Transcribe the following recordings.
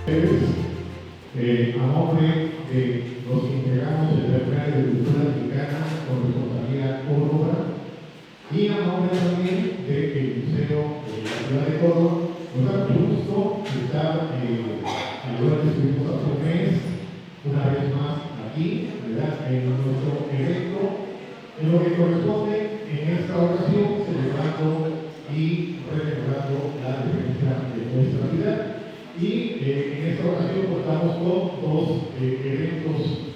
A nombre de los que integramos el Plenario de Cultura Mexicana con responsabilidad Córdoba y a nombre también del Museo de la Ciudad de Córdoba, nos da mucho gusto estar al lugar que estuvimos hace un mes, una vez más aquí, ¿verdad?, en nuestro evento, en lo que corresponde en esta ocasión, celebrando y rememorando la defensa de nuestra vida. Y en esta ocasión contamos con dos eventos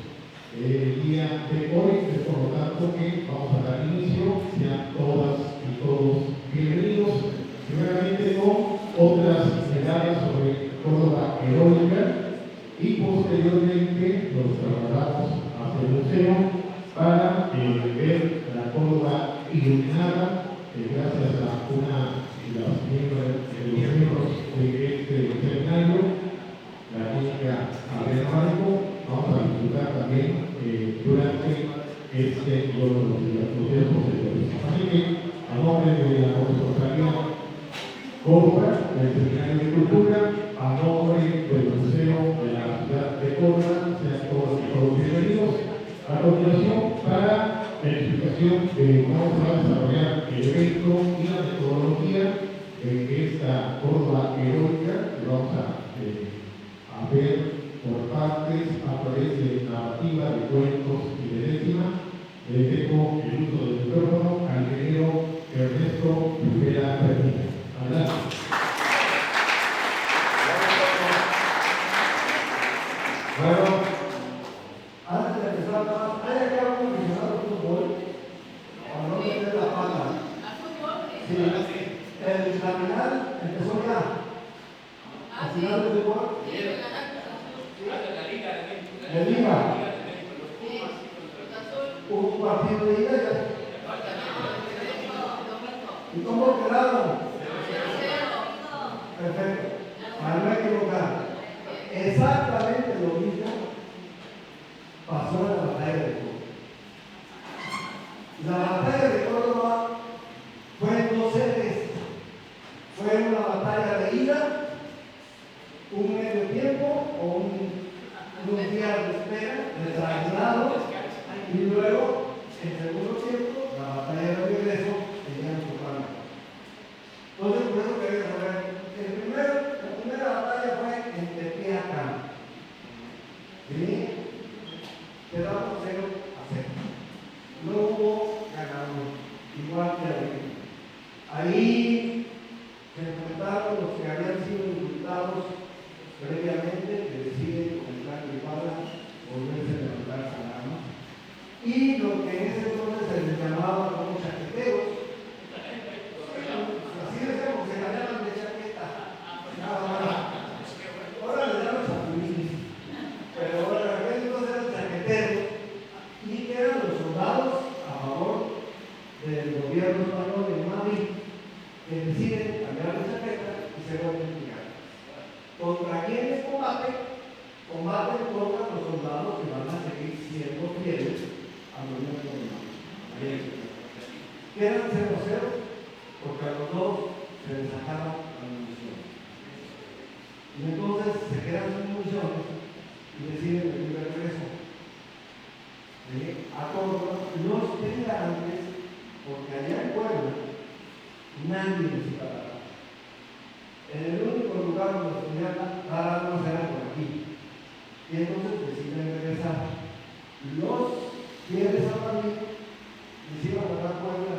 el día de hoy, es por lo tanto que vamos a dar inicio, sean todas y todos bienvenidos, primeramente con otras medallas sobre Córdoba heroica y posteriormente nos trasladamos hacia el museo para ver la Córdoba iluminada gracias a una de los miembros de este seminario, la clínica Adriano Marco. Vamos a disfrutar también durante los días posteriores. Así que, a nombre de la responsabilidad Córdoba, del Seminario de Cultura, a nombre del Museo de la Ciudad de Córdoba, sean todos bienvenidos. A continuación, para la explicación de cómo se va a desarrollar el evento y la metodología de esta Córdoba heroica, que vamos a ver por partes a través de narrativa, de cuentos y de décima. Le dejo el uso del micrófono al ingeniero Ernesto Rivera Fermín. Adelante. Bueno, antes de empezar, ¿hay acá un aficionado de fútbol? ¿O no tiene la pala? Sí, la final empezó ya. ¿La final de fútbol? De Liga. Hubo un partido de ida ya. ¿Y cómo quedaron? Perfecto. Para no equivocar. Exactamente lo mismo pasó en la batalla de Córdoba. La batalla de Córdoba fue en dos sedes. Fue una batalla de ida, un medio tiempo o un día de espera, de traslado, y luego, en segundo tiempo, la batalla de regreso tenía su plan. Entonces, por eso quería saber, la primera batalla fue en Tepeaca. ¿Sí? Quedamos 0-0. No hubo ganador, igual que ahí se enfrentaron los que habían sido indultados previamente, que deciden con el plan de Iguala volverse a levantar a la arma, y lo que en ese entonces se les llamaba como chaqueteros. Así decíamos, se ganaban de chaqueta. Nada más. Ahora le damos a Luis, pero ahora entonces eran chaqueteros y que eran los soldados a favor del gobierno español de Madrid, que deciden cambiar de chaqueta y se vuelven gigantes. ¿Contra quiénes combaten? Combaten contra los soldados que van a seguir siendo fieles al gobierno de Madrid. Quedan 0-0 porque a los dos se les sacaron las municiones. Y entonces se quedan sin municiones y deciden venir de regreso. A Córdoba los antes, porque allá en Puebla nadie necesita dar armas. En el único lugar donde se podían dar armas era por aquí. Y entonces deciden regresar. Los fieles a Madrid les iban a dar Puebla,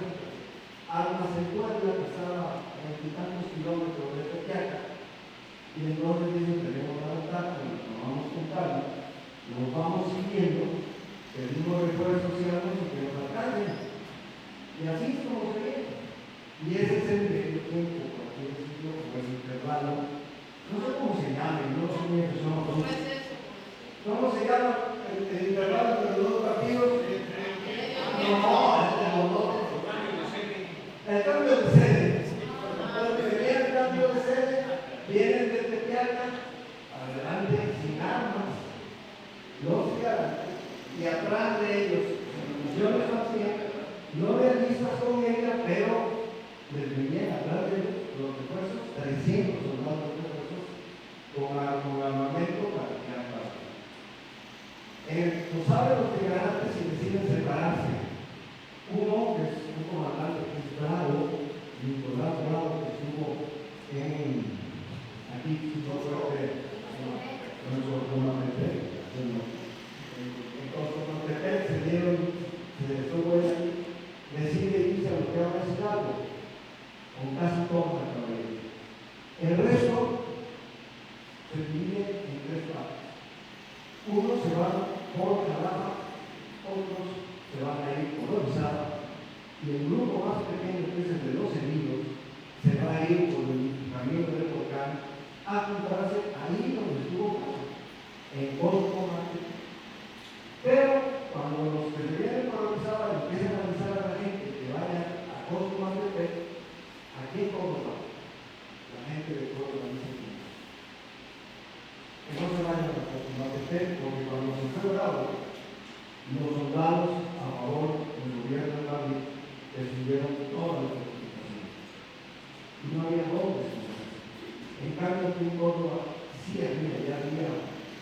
armas en Puebla, que estaba a 20 tantos kilómetros de Tepeaca. Y entonces dicen, tenemos la ventaja, nos tomamos con calma, nos vamos siguiendo, pedimos refuerzos y armas y que nos alcancen. Y así es como se viene. Y ese es el medio tiempo, por así decirlo, o el intervalo. No sé cómo se llame, no sé muy bien, ¿cómo se llama el intervalo entre los dos partidos? El cambio de sede. Cuando venía el cambio de sede, vienen de Tepeaca, adelante sin armas, los gigantes, y atrás de ellos, municiones vacías, no realistas con ella, pero les venían atrás de ellos los refuerzos, 300 soldados de refuerzos, con armamento para tirar para atrás. Lo saben los integrantes y deciden separarse. Uno, que es un comandante que es Bravo, Nicolás Bravo, que estuvo aquí, no creo que en Comatepec. En Comatepec se detuvo ahí, decide irse a lo que ahora es Hidalgo, con casi toda la caballería. El resto se divide en tres partes. Unos se van por Jalapa, otros se van a ir por Orizaba, y el grupo más pequeño, que es el de los heridos, se va a ir por el camino del volcán a juntarse ahí donde estuvo en Comatepec. Pero cuando los que se vienen por Orizaba empiezan a avisar a la gente que vaya a Comatepec, aquí en Córdoba, la gente de Córdoba dice que no se vayan a Comatepec, porque cuando se fue Bravo, los soldados a favor del gobierno de Madrid destruyeron todas las fortificaciones. Y no había bombas. En cambio, aquí en Córdoba sí ya había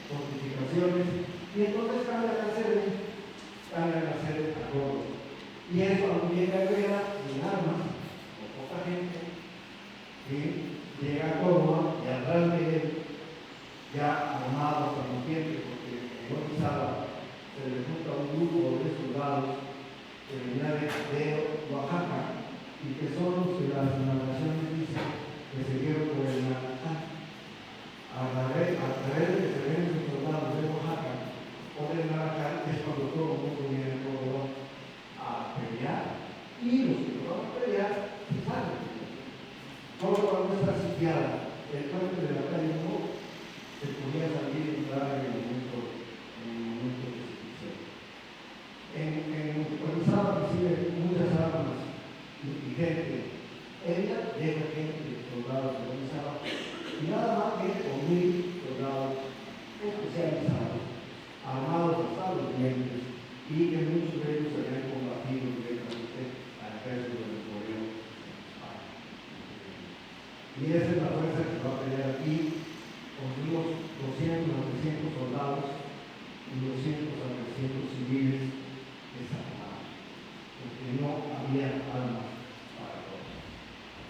fortificaciones, y entonces cambian la sede a Córdoba. Y eso cuando llega Herrera sin armas, con poca gente, ¿sí? Llega a Córdoba y atrás de él, ya armados al tiempo, porque en Orizaba se le junta un grupo de soldados que venían de Oaxaca y que son los que las narraciones dicen que se dieron por el Manatán. A través de que se ven los soldados de Oaxaca por el Manatán es cuando todo el mundo viene a Córdoba a pelear, y los que van a pelear se salen. Córdoba no está sitiada, el puente de la calle no se podía salir y entrar en el momento de situación. En Orizaba recibe muchas armas y gente. Ella deja gente de soldados de Orizaba y nada más que 1,000 soldados especializados, armados hasta los dientes, y que muchos de ellos se habían combatido directamente al ejército de Napoleón. Y esa es la fuerza que va a pelear aquí. Conseguimos 200 a 300 soldados y 200 a 300 civiles desarmados, porque no había armas para todos.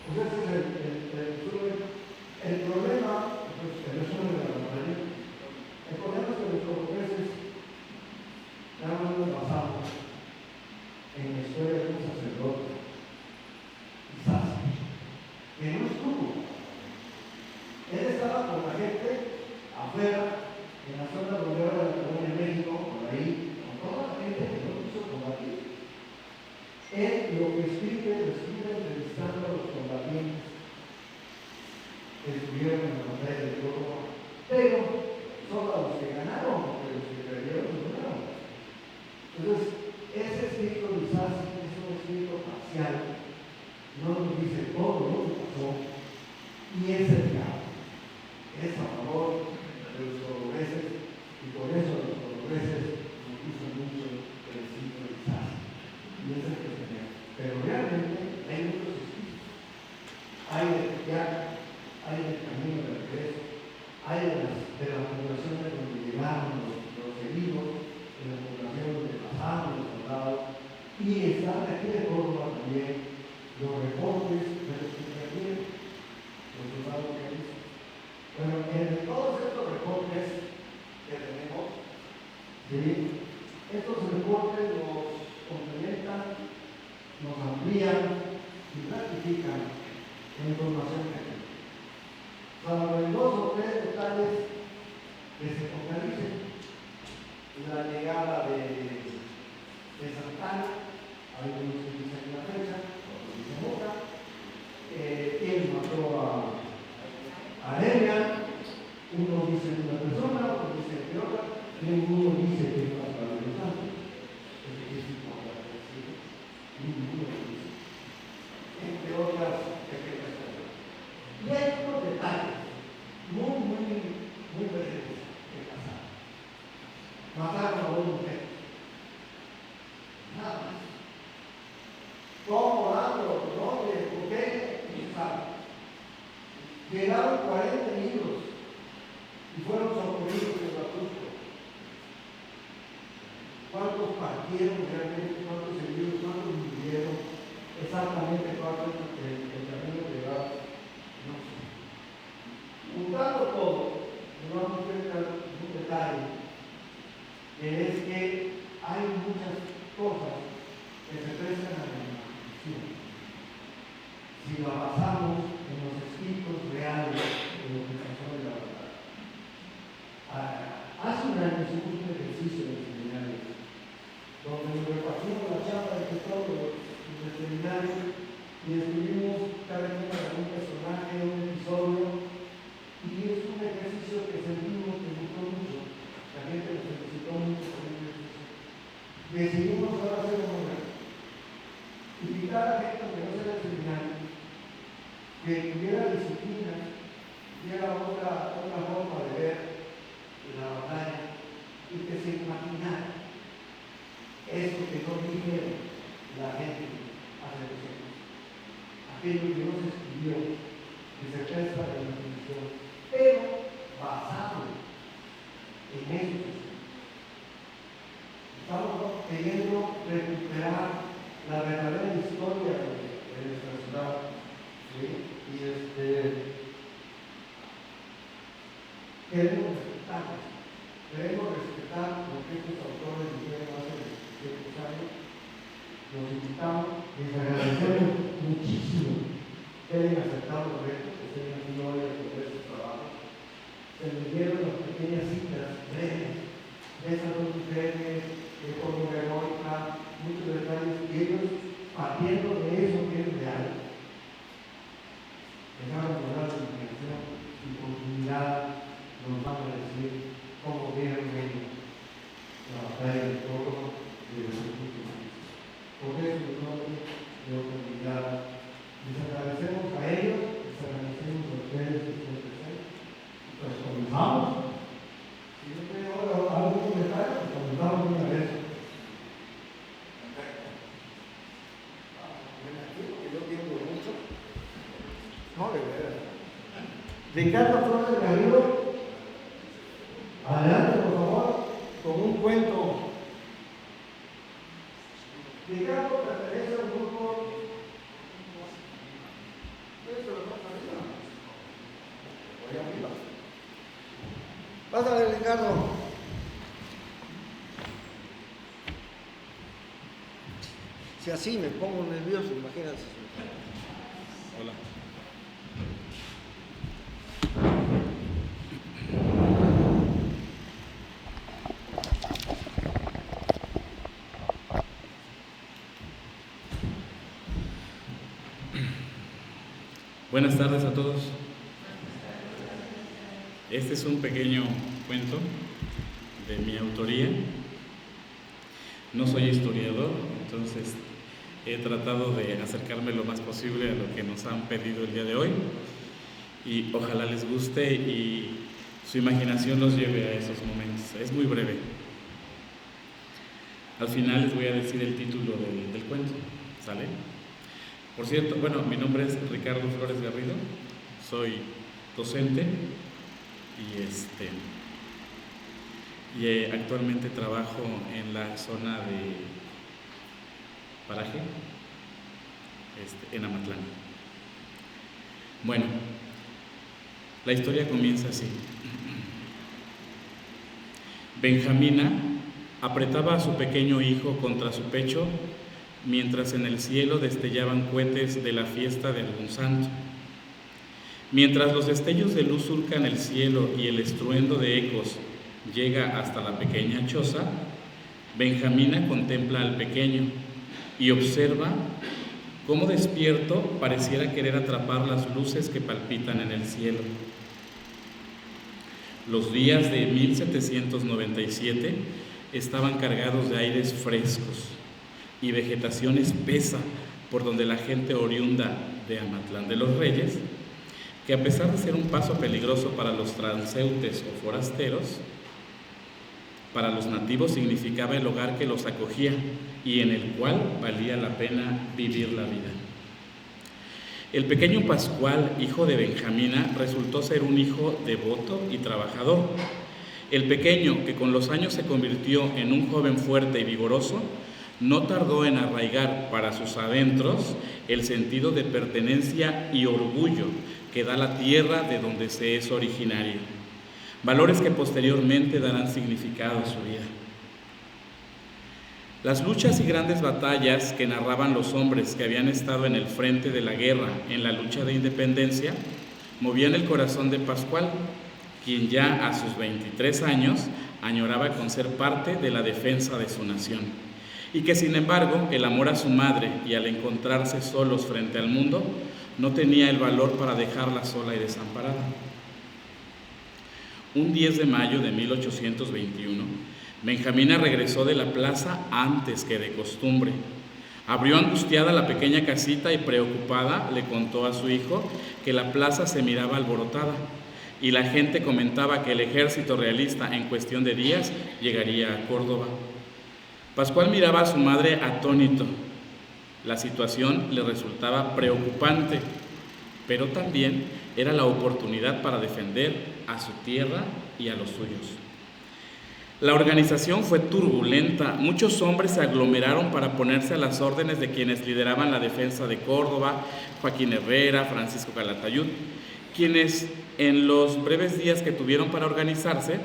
Pues ese es el resumen. El problema, pues el resumen de la batalla, el problema es que los portugueses nada más nos basamos en la historia de un sacerdote, Isasi, que no estuvo. Él estaba con la gente afuera, en la zona donde ahora la colonia de México, por ahí, con toda la gente que no quiso combatir. Él lo que escribe, lo escribe entrevistando a los combatientes que estuvieron en la batalla de Córdoba, pero son a los que ganaron, porque los que perdieron no ganaron. Entonces, ese escrito de Isasi es un escrito parcial, no nos dice todo lo que pasó, y es el caso. Es a favor de los cordobeses, y por eso los cordobeses nos gustan mucho el escrito de Isasi, y es el que tenemos. Pero realmente hay muchos escritos. Hay de Tepeaca, hay del camino de regreso, hay de las poblaciones donde llegaron los heridos, de las poblaciones donde pasaron los soldados, y están aquí de Córdoba también los reportes de los que perdieron, los soldados que dicen. Bueno, en todos estos reportes que tenemos, ¿sí? Estos reportes nos complementan, nos amplían y ratifican la información que tenemos. Salvo en 2 o 3 detalles que se focalicen: la llegada de Santana, hay unos que dicen la fecha, otros dicen otra, quién mató a Heredia, unos dicen una persona, otros dicen que otra, ninguno dice que es para los santos, es importante decir, ninguno dice, entre otras pequeñas cosas. Y hay otros detalles muy breves que pasaron. Mataron a una mujer, nada más. ¿Cómo, cuándo, dónde, por qué? No sabe. Llegaron 40 libros y fueron socorridos en la Cusco. ¿Cuántos partieron realmente? ¿Cuántos heridos? ¿Cuántos murieron? Exactamente cuántos el camino llegaba. No sé. Juntando todo, nos vamos a ver un detalle, que es que hay muchas cosas que se prestan a la imaginación. Si lo basamos en los escritos reales de lo que pasó en la verdad. Hace un año hicimos un ejercicio en el seminario, donde nos repartimos la chapa de todos los seminarios y escribimos cada quien para un personaje, un episodio, y es un ejercicio que sentimos que gustó mucho. La gente nos felicitó mucho por el ejercicio. Decidimos ahora hacer un momento. Invitar a gente que no sea del seminario, que tuviera disciplina, tuviera otra forma de ver la batalla y que se imaginara eso que no dijeron la gente hace 2 años. Aquello que no se escribió, que se presta a la imaginación, pero basado en eso. Estamos queriendo recuperar la verdadera historia de nuestra ciudad. ¿Sí? Y queremos respetar lo que estos autores dijeron hace 7 años. Los invitamos, les agradecemos muchísimo que hayan aceptado los retos, que estén aquí hoy a poder su trabajo. Se les dieron las pequeñas citas breves de esas 2 mujeres, de cómo heroica, muchos detalles, y ellos, partiendo de eso que es real, dejaron volar la imaginación y con humildad nos van a decir cómo vieron ellos la batalla de Córdoba y de los últimos años. Por eso, en nombre de humildad, les agradecemos a ellos, les agradecemos a ustedes que están presentes. Pues comenzamos. Si no tiene ahora algún comentario, pues comenzamos una vez. No, de veras. Ricardo Flores Garrido, adelante por favor, con un cuento. Ricardo pertenece a un grupo. Voy arriba. Pásale, Ricardo. Si así me pongo nervioso, imagínate. Hola. Buenas tardes a todos. Este es un pequeño cuento de mi autoría. No soy historiador, entonces he tratado de acercarme lo más posible a lo que nos han pedido el día de hoy y ojalá les guste y su imaginación los lleve a esos momentos. Es muy breve. Al final les voy a decir el título del cuento, ¿sale? Por cierto, bueno, mi nombre es Ricardo Flores Garrido, soy docente y actualmente trabajo en la zona de Paraje, en Amatlán. Bueno, la historia comienza así. Benjamina apretaba a su pequeño hijo contra su pecho mientras en el cielo destellaban cohetes de la fiesta de algún santo. Mientras los destellos de luz surcan el cielo y el estruendo de ecos llega hasta la pequeña choza, Benjamina contempla al pequeño y observa cómo despierto pareciera querer atrapar las luces que palpitan en el cielo. Los días de 1797 estaban cargados de aires frescos y vegetación espesa por donde la gente oriunda de Amatlán de los Reyes, que a pesar de ser un paso peligroso para los transeúntes o forasteros, para los nativos significaba el hogar que los acogía y en el cual valía la pena vivir la vida. El pequeño Pascual, hijo de Benjamina, resultó ser un hijo devoto y trabajador. El pequeño, que con los años se convirtió en un joven fuerte y vigoroso, no tardó en arraigar para sus adentros el sentido de pertenencia y orgullo que da la tierra de donde se es originario, valores que posteriormente darán significado a su vida. Las luchas y grandes batallas que narraban los hombres que habían estado en el frente de la guerra en la lucha de independencia movían el corazón de Pascual, quien ya a sus 23 años añoraba con ser parte de la defensa de su nación, y que sin embargo el amor a su madre y al encontrarse solos frente al mundo no tenía el valor para dejarla sola y desamparada. Un 10 de mayo de 1821, Benjamina regresó de la plaza antes que de costumbre. Abrió angustiada la pequeña casita y preocupada le contó a su hijo que la plaza se miraba alborotada y la gente comentaba que el ejército realista en cuestión de días llegaría a Córdoba. Pascual miraba a su madre atónito. La situación le resultaba preocupante, pero también era la oportunidad para defender a su tierra y a los suyos. La organización fue turbulenta. Muchos hombres se aglomeraron para ponerse a las órdenes de quienes lideraban la defensa de Córdoba: Joaquín Herrera, Francisco Calatayud, quienes en los breves días que tuvieron para organizarse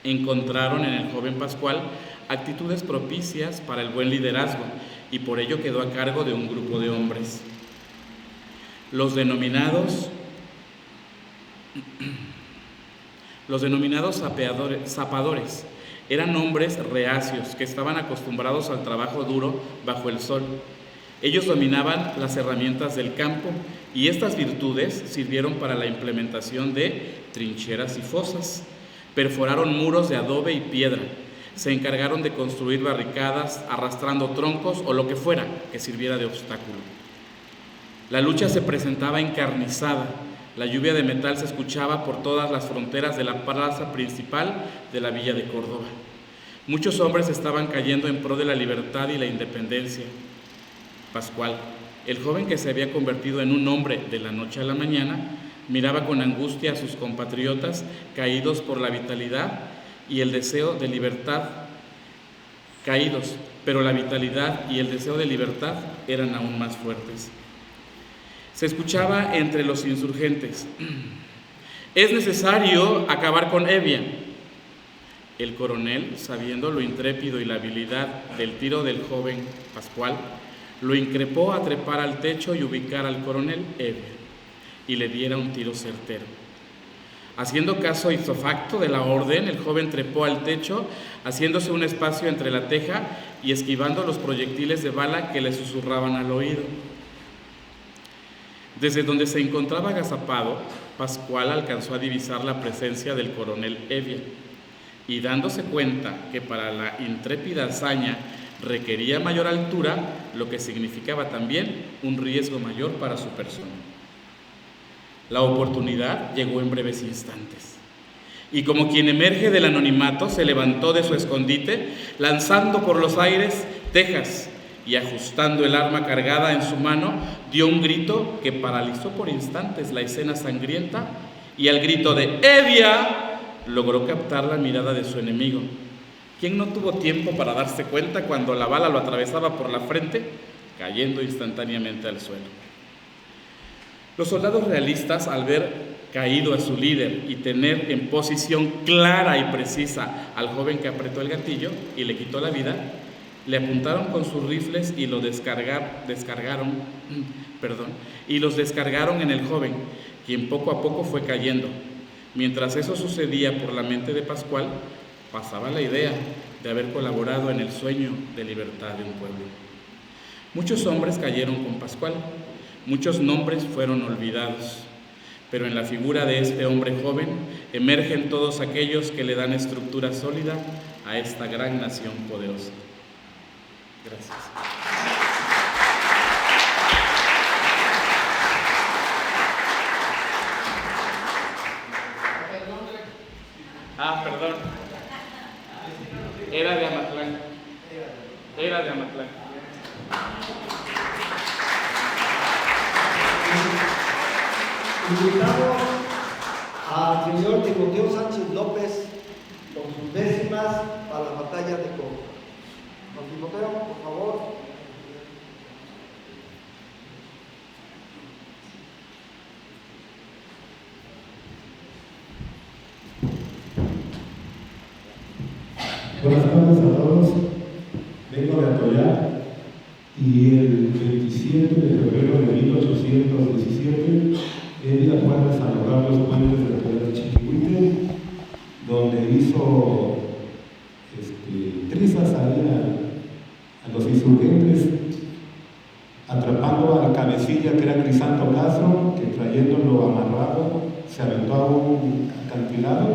encontraron en el joven Pascual actitudes propicias para el buen liderazgo y por ello quedó a cargo de un grupo de hombres. Los denominados zapadores eran hombres reacios que estaban acostumbrados al trabajo duro bajo el sol. Ellos dominaban las herramientas del campo y estas virtudes sirvieron para la implementación de trincheras y fosas. Perforaron muros de adobe y piedra. Se encargaron de construir barricadas arrastrando troncos o lo que fuera que sirviera de obstáculo. La lucha se presentaba encarnizada. La lluvia de metal se escuchaba por todas las fronteras de la plaza principal de la villa de Córdoba. Muchos hombres estaban cayendo en pro de la libertad y la independencia. Pascual, el joven que se había convertido en un hombre de la noche a la mañana, miraba con angustia a sus compatriotas caídos por la vitalidad y el deseo de libertad. Caídos, pero la vitalidad y el deseo de libertad eran aún más fuertes. Se escuchaba entre los insurgentes: es necesario acabar con Evia. El coronel, sabiendo lo intrépido y la habilidad del tiro del joven Pascual, lo increpó a trepar al techo y ubicar al coronel Evia, y le diera un tiro certero. Haciendo caso ipso-facto de la orden, el joven trepó al techo, haciéndose un espacio entre la teja y esquivando los proyectiles de bala que le susurraban al oído. Desde donde se encontraba agazapado, Pascual alcanzó a divisar la presencia del coronel Evia, y dándose cuenta que para la intrépida hazaña requería mayor altura, lo que significaba también un riesgo mayor para su persona. La oportunidad llegó en breves instantes, y como quien emerge del anonimato, se levantó de su escondite, lanzando por los aires tejas, y ajustando el arma cargada en su mano, dio un grito que paralizó por instantes la escena sangrienta, y al grito de ¡Evia!, logró captar la mirada de su enemigo, quien no tuvo tiempo para darse cuenta cuando la bala lo atravesaba por la frente, cayendo instantáneamente al suelo. Los soldados realistas, al ver caído a su líder y tener en posición clara y precisa al joven que apretó el gatillo y le quitó la vida, le apuntaron con sus rifles y los descargaron en el joven, quien poco a poco fue cayendo. Mientras eso sucedía por la mente de Pascual, pasaba la idea de haber colaborado en el sueño de libertad de un pueblo. Muchos hombres cayeron con Pascual, muchos nombres fueron olvidados, pero en la figura de este hombre joven emergen todos aquellos que le dan estructura sólida a esta gran nación poderosa. Gracias. Perdón. Era de Amatlán. Era de Amatlán. Invitamos al señor Timoteo Sánchez López con sus décimas para la batalla de Córdoba. Don Timoteo, por favor. Buenas tardes a todos. Vengo de Atoyac y el 27 de febrero de 1817 ella fue a desalojar los puentes de la ciudad de Chiquihuite, donde hizo trizas a los insurgentes, atrapando al cabecilla que era Crisanto Castro, que trayéndolo amarrado se aventó a un acantilado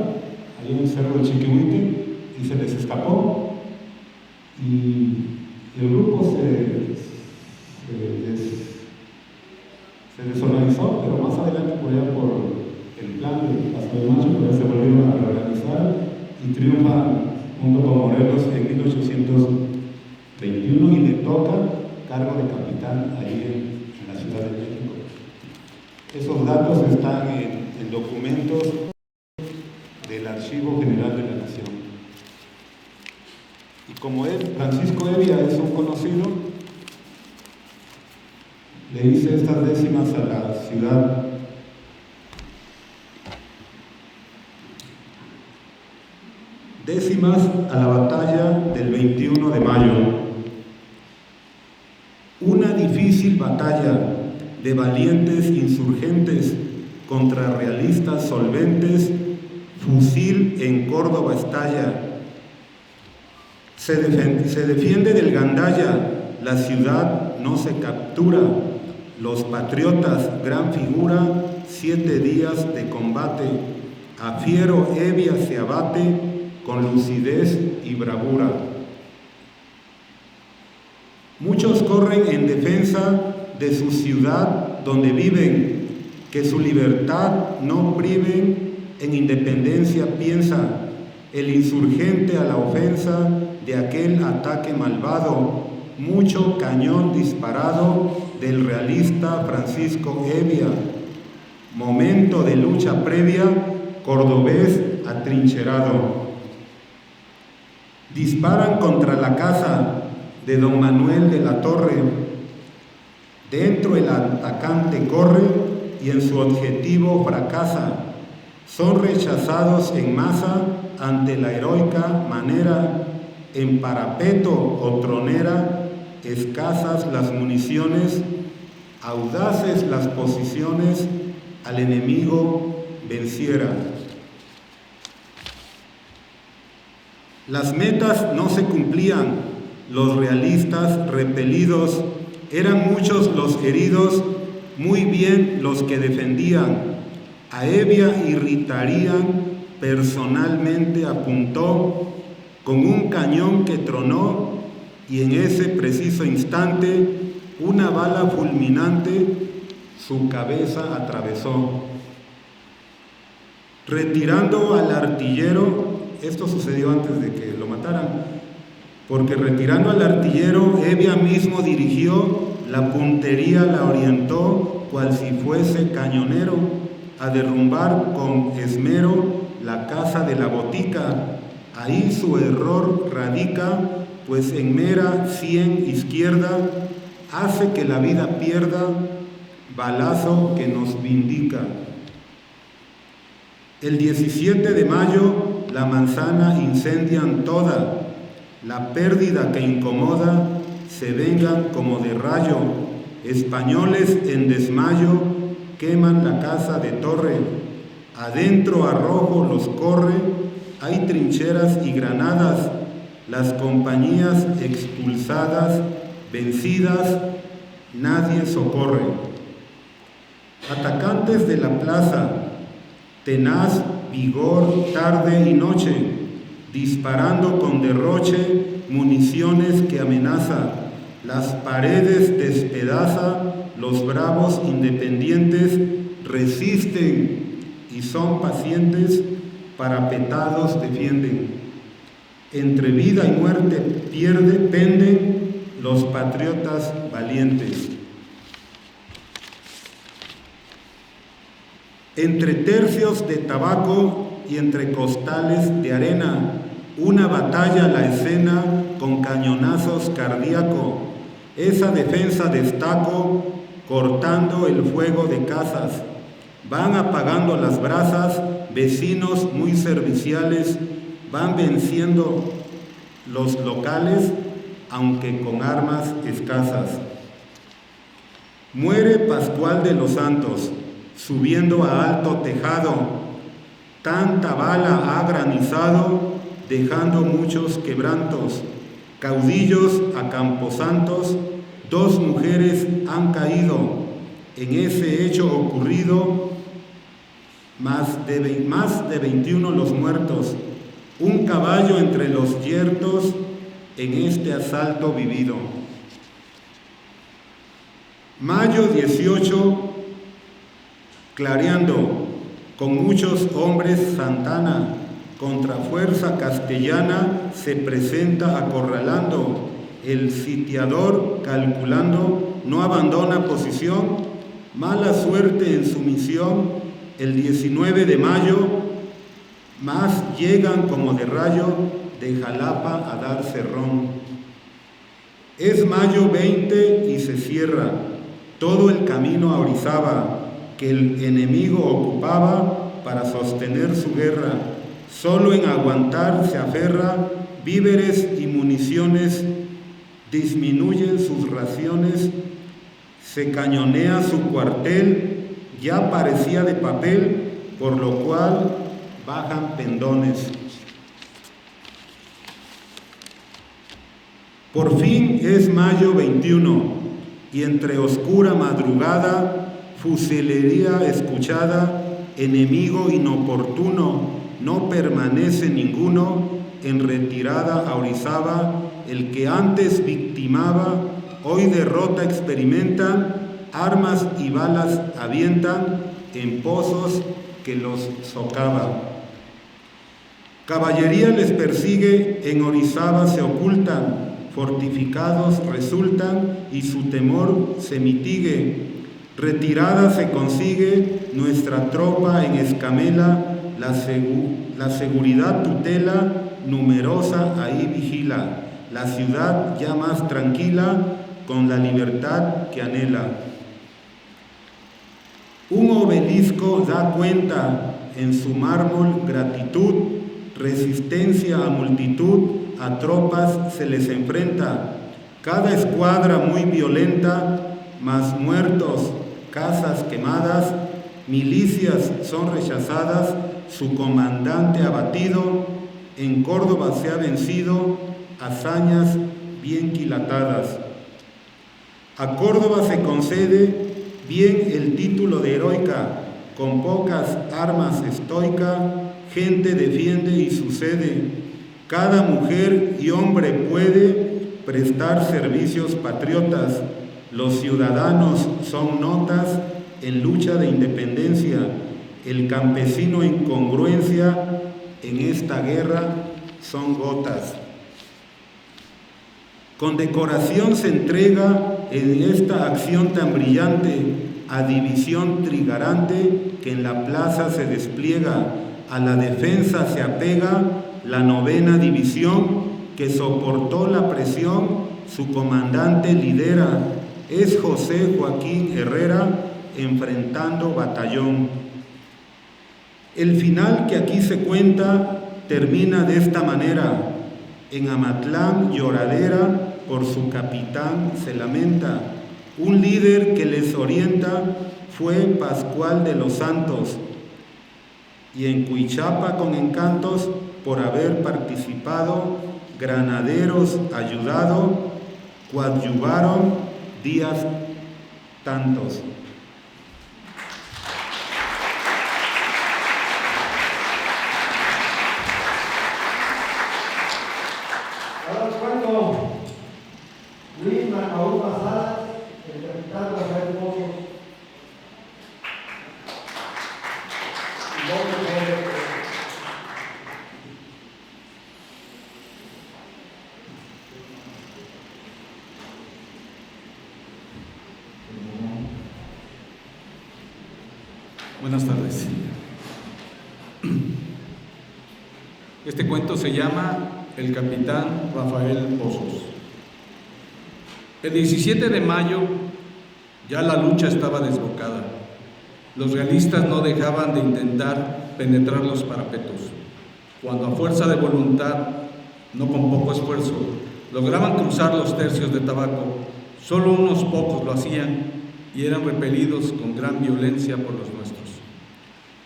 ahí en el cerro de Chiquihuite y se les escapó, y el grupo se desorganizó, pero más adelante por el plan de Paseo de Mayo, pues se volvieron a reorganizar y triunfan junto con Morelos en 1821 y le toca cargo de capitán ahí en la Ciudad de México. Esos datos están en documentos del Archivo General de la Nación. Y como Francisco Evia es un conocido, le hice estas décimas a la ciudad. Décimas a la batalla del 21 de mayo. Una difícil batalla de valientes insurgentes contra realistas solventes, fusil en Córdoba estalla. Se defiende del Gandaya, la ciudad no se captura. Los patriotas, gran figura, 7 días de combate. A fiero Evia se abate con lucidez y bravura. Muchos corren en defensa de su ciudad donde viven, que su libertad no priven, en independencia piensa. El insurgente a la ofensa de aquel ataque malvado, mucho cañón disparado del realista Francisco Evia. Momento de lucha previa, cordobés atrincherado. Disparan contra la casa de don Manuel de la Torre. Dentro el atacante corre y en su objetivo fracasa. Son rechazados en masa ante la heroica manera, en parapeto o tronera, escasas las municiones, audaces las posiciones, al enemigo venciera. Las metas no se cumplían, los realistas repelidos, eran muchos los heridos, muy bien los que defendían. A Evia irritarían, personalmente apuntó con un cañón que tronó y en ese preciso instante una bala fulminante su cabeza atravesó. Retirando al artillero, esto sucedió antes de que lo mataran, porque retirando al artillero, Evia mismo dirigió, la puntería la orientó, cual si fuese cañonero, a derrumbar con esmero la casa de la botica. Ahí su error radica, pues en mera 100 izquierda hace que la vida pierda, balazo que nos vindica. El 17 de mayo la manzana incendian toda, la pérdida que incomoda se vengan como de rayo, españoles en desmayo queman la casa de Torre, adentro a rojo los corre, hay trincheras y granadas, las compañías expulsadas, vencidas, nadie socorre. Atacantes de la plaza, tenaz vigor tarde y noche, disparando con derroche municiones que amenaza, las paredes despedaza, los bravos independientes resisten y son pacientes, parapetados defienden. Entre vida y muerte penden los patriotas valientes. Entre tercios de tabaco y entre costales de arena, una batalla la escena con cañonazos cardíaco. Esa defensa destaco, cortando el fuego de casas. Van apagando las brasas, vecinos muy serviciales, van venciendo los locales, aunque con armas escasas. Muere Pascual de los Santos, subiendo a alto tejado. Tanta bala ha granizado, dejando muchos quebrantos. Caudillos a camposantos, 2 mujeres han caído. En ese hecho ocurrido, más de 21 los muertos. Un caballo entre los yertos en este asalto vivido. Mayo 18, clareando, con muchos hombres Santana, contra fuerza castellana se presenta acorralando. El sitiador, calculando, no abandona posición. Mala suerte en su misión. El 19 de mayo, más llegan como de rayo de Jalapa a dar cerrón. Es mayo 20 y se cierra todo el camino a Orizaba, que el enemigo ocupaba para sostener su guerra. Solo en aguantar se aferra, víveres y municiones, disminuyen sus raciones, se cañonea su cuartel, ya parecía de papel, por lo cual bajan pendones. Por fin es mayo 21, y entre oscura madrugada, fusilería escuchada, enemigo inoportuno, no permanece ninguno, en retirada a Orizaba, el que antes victimaba, hoy derrota experimentan, armas y balas avientan en pozos que los socavan. Caballería les persigue, en Orizaba se ocultan, fortificados resultan y su temor se mitigue. Retirada se consigue, nuestra tropa en escamela, la seguridad tutela, numerosa ahí vigila, la ciudad ya más tranquila, con la libertad que anhela. Un obelisco da cuenta en su mármol gratitud, resistencia a multitud, a tropas se les enfrenta, cada escuadra muy violenta, más muertos, casas quemadas, milicias son rechazadas, su comandante abatido, en Córdoba se ha vencido, hazañas bien quilatadas. A Córdoba se concede bien el título de heroica, con pocas armas estoica, gente defiende y sucede. Cada mujer y hombre puede prestar servicios patriotas. Los ciudadanos son notas en lucha de independencia. El campesino en congruencia en esta guerra son gotas. Condecoración se entrega en esta acción tan brillante a división trigarante que en la plaza se despliega. A la defensa se apega la 9ª división que soportó la presión, su comandante lidera, es José Joaquín Herrera, enfrentando batallón. El final que aquí se cuenta termina de esta manera. En Amatlán lloradera por su capitán se lamenta. Un líder que les orienta fue Pascual de los Santos. Y en Cuichapa con encantos por haber participado, granaderos ayudado, coadyuvaron días tantos. Ahora os cuento Luis Macaú Pasadas, el capitán Rafael Pozos. Buenas tardes. Este cuento se llama El capitán Rafael Pozos. El 17 de mayo ya la lucha estaba desbocada. Los realistas no dejaban de intentar penetrar los parapetos, cuando a fuerza de voluntad, no con poco esfuerzo, lograban cruzar los tercios de tabaco. Solo unos pocos lo hacían y eran repelidos con gran violencia por los nuestros.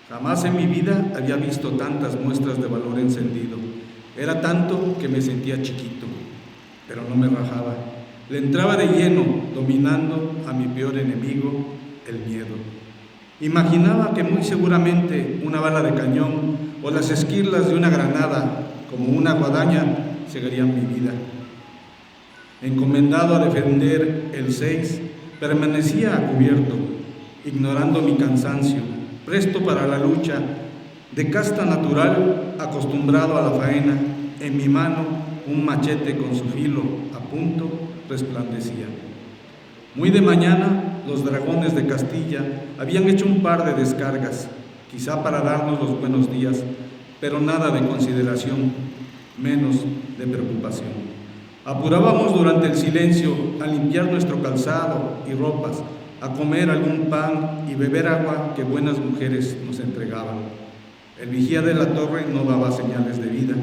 Jamás en mi vida había visto tantas muestras de valor encendido. Era tanto que me sentía chiquito, pero no me rajaba. Le entraba de lleno, dominando a mi peor enemigo, el miedo. Imaginaba que muy seguramente una bala de cañón o las esquirlas de una granada, como una guadaña, cegarían mi vida. Encomendado a defender el 6, permanecía a cubierto, ignorando mi cansancio, presto para la lucha, de casta natural, acostumbrado a la faena. En mi mano un machete con su filo a punto resplandecía. Muy de mañana los dragones de Castilla habían hecho un par de descargas, quizá para darnos los buenos días, pero nada de consideración, menos de preocupación. Apurábamos durante el silencio a limpiar nuestro calzado y ropas, a comer algún pan y beber agua que buenas mujeres nos entregaban. El vigía de la torre no daba señales de vida.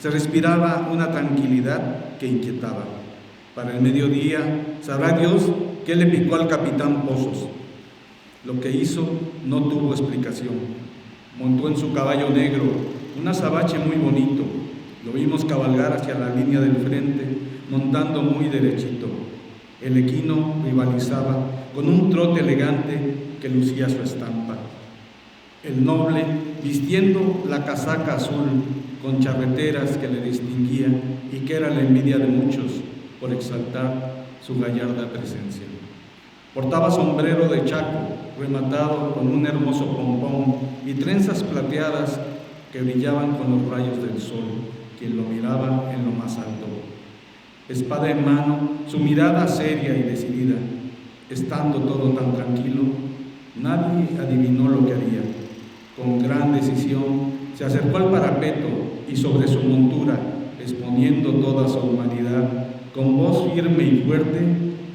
Se respiraba una tranquilidad que inquietaba. Para el mediodía, sabrá Dios qué le picó al capitán Pozos. Lo que hizo no tuvo explicación. Montó en su caballo negro, un azabache muy bonito. Lo vimos cabalgar hacia la línea del frente, montando muy derechito. El equino rivalizaba con un trote elegante que lucía su estampa. El noble, vistiendo la casaca azul con charreteras que le distinguían y que era la envidia de muchos por exaltar su gallarda presencia. Portaba sombrero de chaco, rematado con un hermoso pompón y trenzas plateadas que brillaban con los rayos del sol, quien lo miraba en lo más alto. Espada en mano, su mirada seria y decidida. Estando todo tan tranquilo, nadie adivinó lo que haría. Con gran decisión se acercó al parapeto y sobre su montura, exponiendo toda su humanidad, con voz firme y fuerte,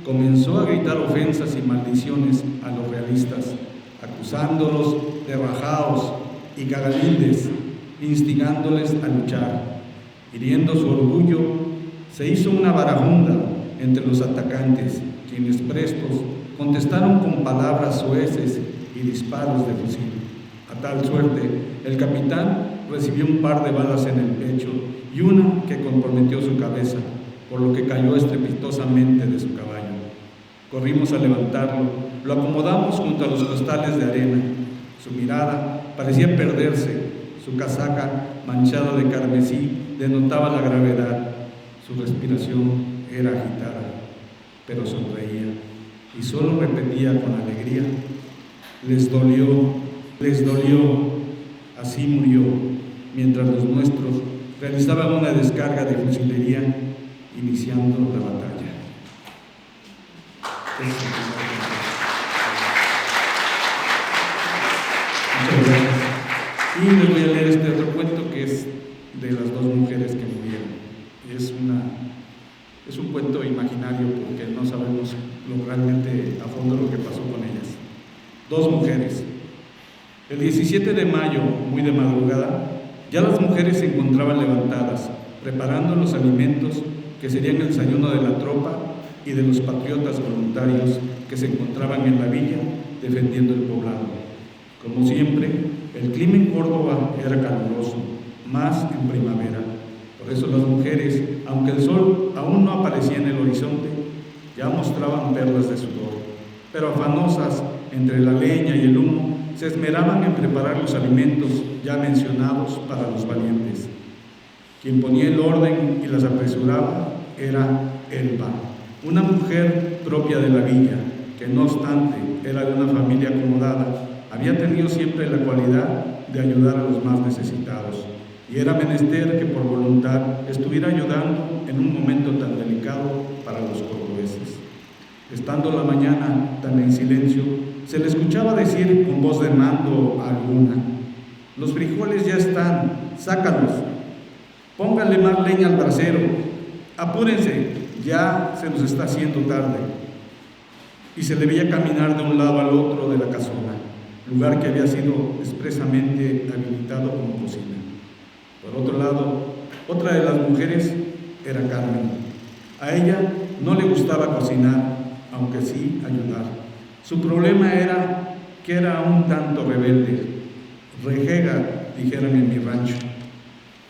comenzó a gritar ofensas y maldiciones a los realistas, acusándolos de rajaos y cagalindes, instigándoles a luchar. Hiriendo su orgullo, se hizo una barajunda entre los atacantes, quienes prestos contestaron con palabras soeces y disparos de fusil. A tal suerte, el capitán recibió un par de balas en el pecho y una que comprometió su cabeza, por lo que cayó estrepitosamente de su caballo. Corrimos a levantarlo, lo acomodamos junto a los costales de arena. Su mirada parecía perderse, su casaca manchada de carmesí denotaba la gravedad. Su respiración era agitada, pero sonreía y solo repetía con alegría: les dolió, así murió, mientras los nuestros realizaban una descarga de fusilería, iniciando la batalla. Muchas gracias. Y les voy a leer este otro cuento que es de las dos mujeres que murieron. Es un cuento imaginario porque no sabemos realmente a fondo lo que pasó con ellas. Dos mujeres. El 17 de mayo, muy de madrugada, ya las mujeres se encontraban levantadas, preparando los alimentos que serían el desayuno de la tropa y de los patriotas voluntarios que se encontraban en la villa defendiendo el poblado. Como siempre, el clima en Córdoba era caluroso, más en primavera. Por eso las mujeres, aunque el sol aún no aparecía en el horizonte, ya mostraban perlas de sudor, pero afanosas entre la leña y el humo, se esmeraban en preparar los alimentos ya mencionados para los valientes. Quien ponía el orden y las apresuraba era Elba, una mujer propia de la villa, que no obstante era de una familia acomodada, había tenido siempre la cualidad de ayudar a los más necesitados, y era menester que por voluntad estuviera ayudando en un momento tan delicado para los cordobeses. Estando la mañana tan en silencio, se Se le escuchaba decir con voz de mando alguna: los frijoles ya están, sácalos, pónganle más leña al brasero, apúrense, ya se nos está haciendo tarde. Y se le veía caminar de un lado al otro de la casona, lugar que había sido expresamente habilitado como cocina. Por otro lado, otra de las mujeres era Carmen. A ella no le gustaba cocinar, aunque sí ayudar. Su problema era que era un tanto rebelde, rejega, dijeron en mi rancho.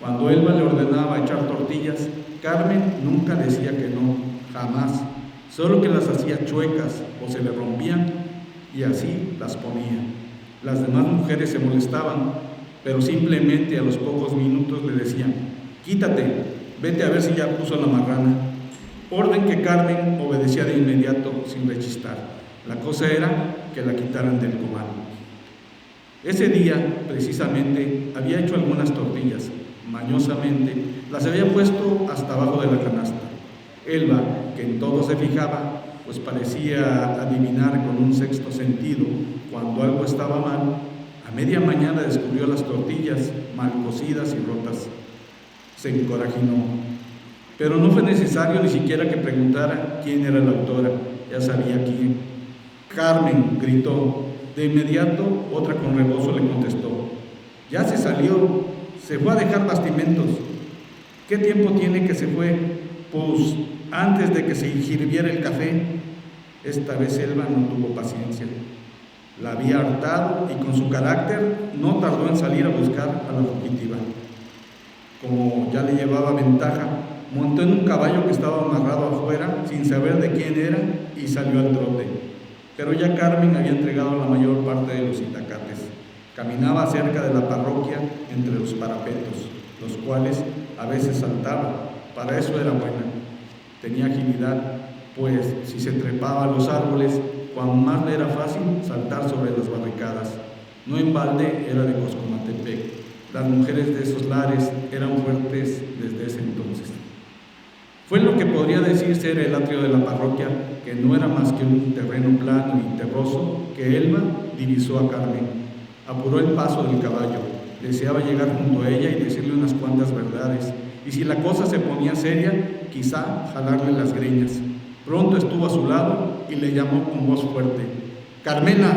Cuando Elba le ordenaba echar tortillas, Carmen nunca decía que no, jamás, solo que las hacía chuecas o se le rompían y así las ponía. Las demás mujeres se molestaban, pero simplemente a los pocos minutos le decían: quítate, vete a ver si ya puso la marrana. Orden que Carmen obedecía de inmediato sin rechistar. La cosa era que la quitaran del comal. Ese día, precisamente, había hecho algunas tortillas. Mañosamente, las había puesto hasta abajo de la canasta. Elba, que en todo se fijaba, pues parecía adivinar con un sexto sentido cuando algo estaba mal, a media mañana descubrió las tortillas mal cocidas y rotas. Se encorajinó, pero no fue necesario ni siquiera que preguntara quién era la autora, ya sabía quién. Carmen, gritó. De inmediato, otra con rebozo le contestó: ya se salió, se fue a dejar bastimentos. ¿Qué tiempo tiene que se fue? Pues antes de que se hirviera el café. Esta vez Elba no tuvo paciencia. La había hartado y con su carácter no tardó en salir a buscar a la fugitiva. Como ya le llevaba ventaja, montó en un caballo que estaba amarrado afuera sin saber de quién era y salió al trote. Pero ya Carmen había entregado la mayor parte de los itacates. Caminaba cerca de la parroquia entre los parapetos, los cuales a veces saltaba. Para eso era buena. Tenía agilidad, pues si se trepaba a los árboles, cuan más le era fácil saltar sobre las barricadas. No en balde era de Coscomatepec. Las mujeres de esos lares eran fuertes desde ese entonces. Fue lo que podría decir ser el atrio de la parroquia, que no era más que un terreno plano y terroso, que Elba divisó a Carmen. Apuró el paso del caballo, deseaba llegar junto a ella y decirle unas cuantas verdades, y si la cosa se ponía seria, quizá jalarle las greñas. Pronto estuvo a su lado y le llamó con voz fuerte: ¡Carmela!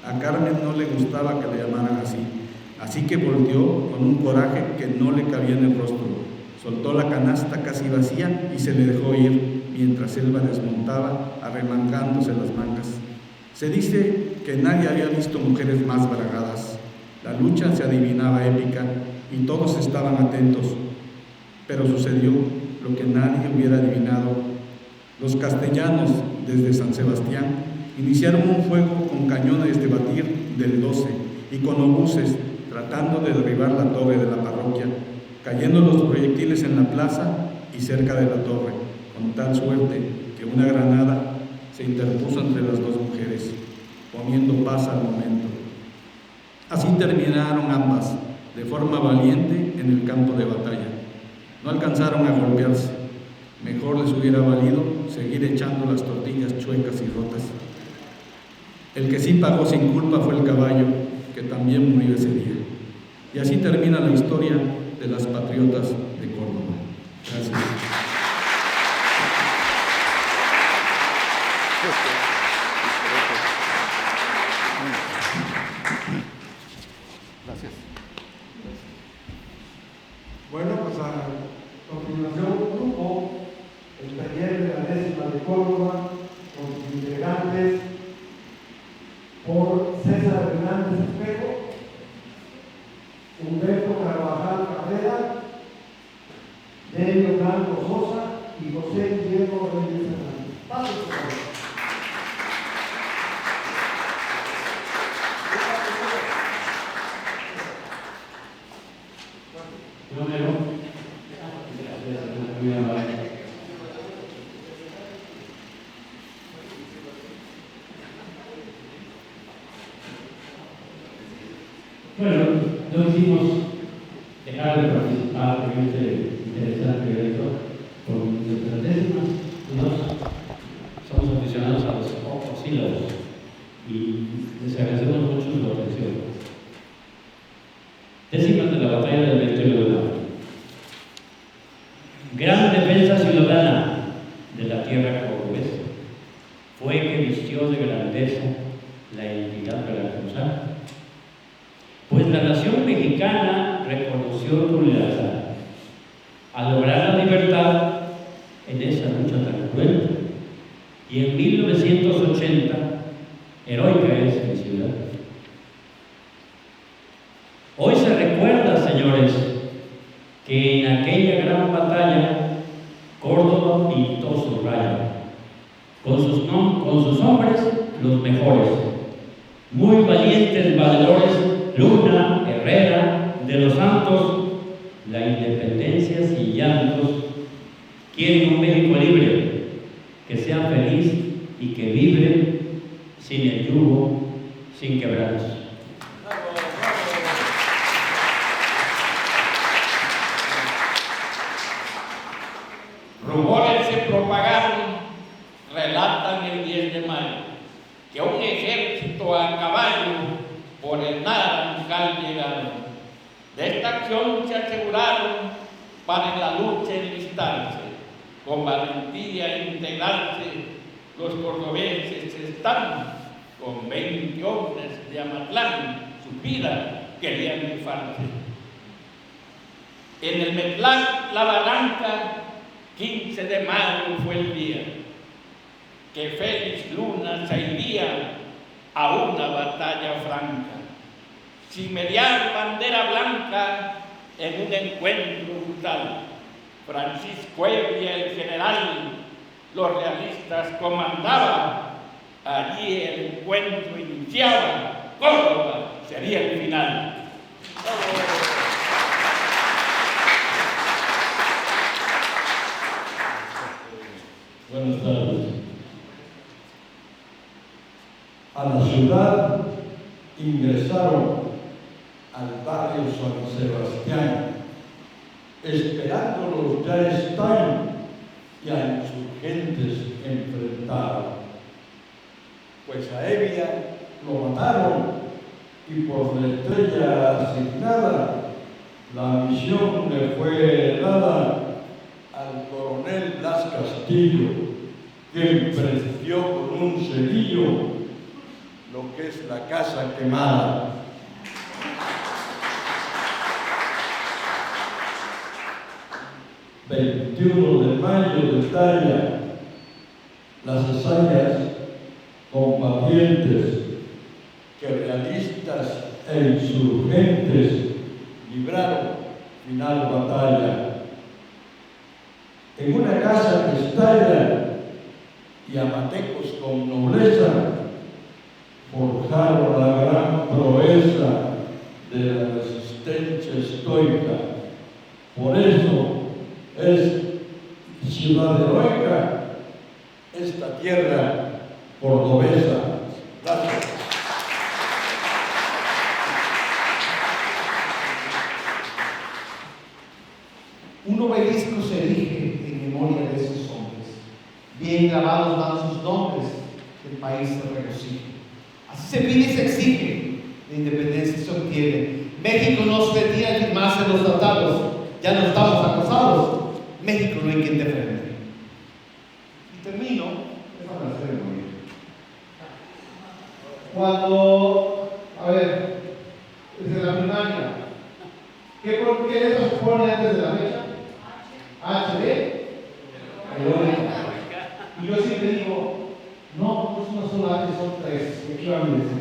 A Carmen no le gustaba que le llamaran así que volteó con un coraje que no le cabía en el rostro. Soltó la canasta casi vacía y se le dejó ir, mientras Elba desmontaba, arremangándose las mangas. Se dice que nadie había visto mujeres más bragadas. La lucha se adivinaba épica y todos estaban atentos. Pero sucedió lo que nadie hubiera adivinado. Los castellanos, desde San Sebastián, iniciaron un fuego con cañones de batir del 12 y con obuses, tratando de derribar la torre de la parroquia, cayendo los proyectiles en la plaza y cerca de la torre, con tal suerte que una granada se interpuso entre las dos mujeres, poniendo paz al momento. Así terminaron ambas, de forma valiente, en el campo de batalla. No alcanzaron a golpearse. Mejor les hubiera valido seguir echando las tortillas chuecas y rotas. El que sí pagó sin culpa fue el caballo, que también murió ese día. Y así termina la historia de las patriotas de Córdoba. Gracias. Gracias. Bueno, pues a continuación un grupo, el taller de la 10ª de Córdoba, con sus integrantes por César Hernández Espejo, Humberto Carvajal Cabrera, Delio Blanco Sosa y José Diego Reyes Hernández. Paso, por favor. Bueno, no quisimos dejar de participar en este interesante evento con nuestras décimas. Nosotros somos aficionados a los ojos sílabos. Y les agradecemos mucho su atención. Décimas de la batalla del 21 de mayo. Gran defensa ciudadana de la tierra cordobesa fue que vistió de grandeza la identidad veracruzana, pues la nación mexicana reconoció su lealtad a lograr la libertad en esa lucha tan cruel, y en 1980 heroica es mi ciudad. Hoy se recuerda, señores, que en aquella gran batalla Córdoba pintó su raya con sus hombres los mejores, muy valientes valedores, Luna, Herrera, de los Santos, la independencia sin llantos. Quieren un México libre, que sea feliz y que vibre sin el yugo, sin quebrantos. Rumores se propagaron, relatan el 10 de mayo, que un ejército a caballo por el Naranjal llegaron. De esta acción se aseguraron para en la lucha enlistarse, con valentía integrarse. Los cordobeses están con 20 hombres de Amatlán, su vida querían rifarse. En el Metlac, La Barranca, 15 de mayo fue el día que Félix Luna se iría a una batalla franca, sin mediar bandera blanca en un encuentro brutal. Francisco Evia, el general, los realistas comandaban, allí el encuentro iniciaba, Córdoba sería el final. Buenas tardes. A la ciudad ingresaron al barrio San Sebastián, esperándolos ya están y a insurgentes enfrentaron. Pues a Evia lo mataron y por la estrella asignada la misión le fue dada al coronel Blas Castillo, que emprendió con un cerillo lo que es la casa quemada. ...21 de mayo detalla las hazañas combatientes que realistas e insurgentes libraron final batalla. En una casa que estalla y amatecos con nobleza forjaron la gran proeza de la resistencia estoica. Por eso es ciudad heroica esta tierra cordobesa. Gracias. Un obelisco se erige en memoria de esos hombres. Bien grabados van sus nombres, que el país se regocije. Así se pide y se exige, la independencia se obtiene. México nos pedía firmarse los tratados, ya no estamos acosados. México no hay quien defender. Y termino, déjame hacer memoria. Cuando, desde la primaria, ¿qué letra se pone antes de la fecha? HD, y yo siempre digo, no es una sola H, son tres, efectivamente.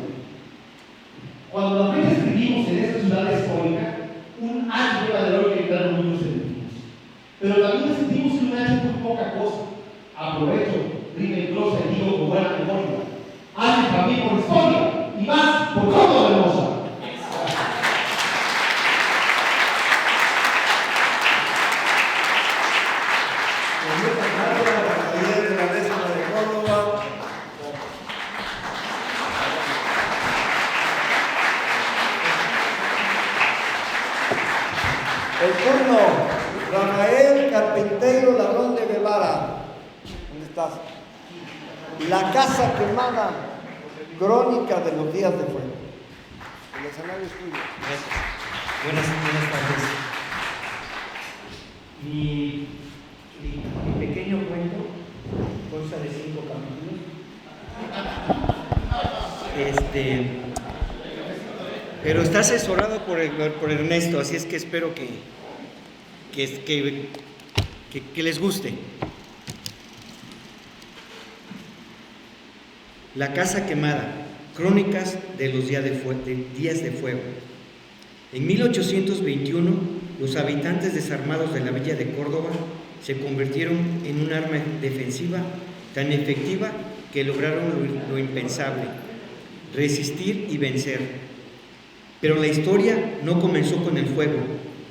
Cuando la fecha escribimos en esta ciudad histórica, un H lleva de heroica y claro, muchos sentimos. Pero también sentimos que un H es muy poca cosa. Aprovecho, rima y glosa y digo con buena memoria. H para mí por historia y más por Córdoba hermosa. El turno, Rafael Carpintero Ladrón de Guevara. ¿Dónde estás? La casa quemada, crónica de los días de fuego. El escenario es tuyo. Gracias. Buenas tardes. Mi pequeño cuento consta de 5 capítulos. Pero está asesorado por Ernesto, así es que espero que les guste. La casa quemada, crónicas de los días de fuego. En 1821, los habitantes desarmados de la villa de Córdoba se convirtieron en un arma defensiva tan efectiva que lograron lo impensable: resistir y vencer. Pero la historia no comenzó con el fuego,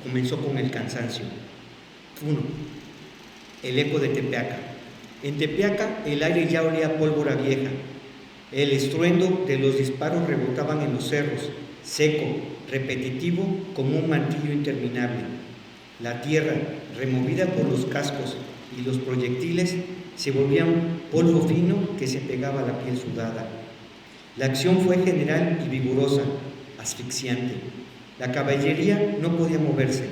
comenzó con el cansancio. 1. El eco de Tepeaca. En Tepeaca el aire ya olía a pólvora vieja. El estruendo de los disparos rebotaban en los cerros, seco, repetitivo como un martillo interminable. La tierra, removida por los cascos y los proyectiles, se volvía un polvo fino que se pegaba a la piel sudada. La acción fue general y vigorosa, asfixiante. La caballería no podía moverse.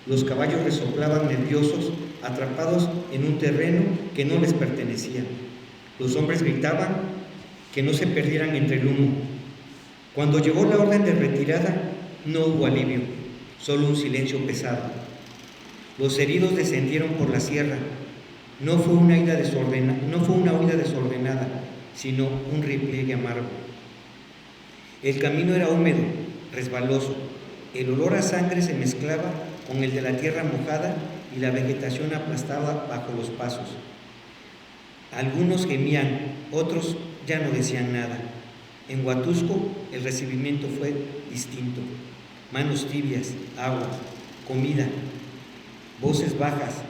Los caballos resoplaban nerviosos, atrapados en un terreno que no les pertenecía. Los hombres gritaban que no se perdieran entre el humo. Cuando llegó la orden de retirada, no hubo alivio, solo un silencio pesado. Los heridos descendieron por la sierra. No fue una huida desordenada, sino un repliegue amargo. El camino era húmedo, resbaloso. El olor a sangre se mezclaba con el de la tierra mojada y la vegetación aplastada bajo los pasos. Algunos gemían, otros ya no decían nada. En Huatusco el recibimiento fue distinto. Manos tibias, agua, comida, voces bajas,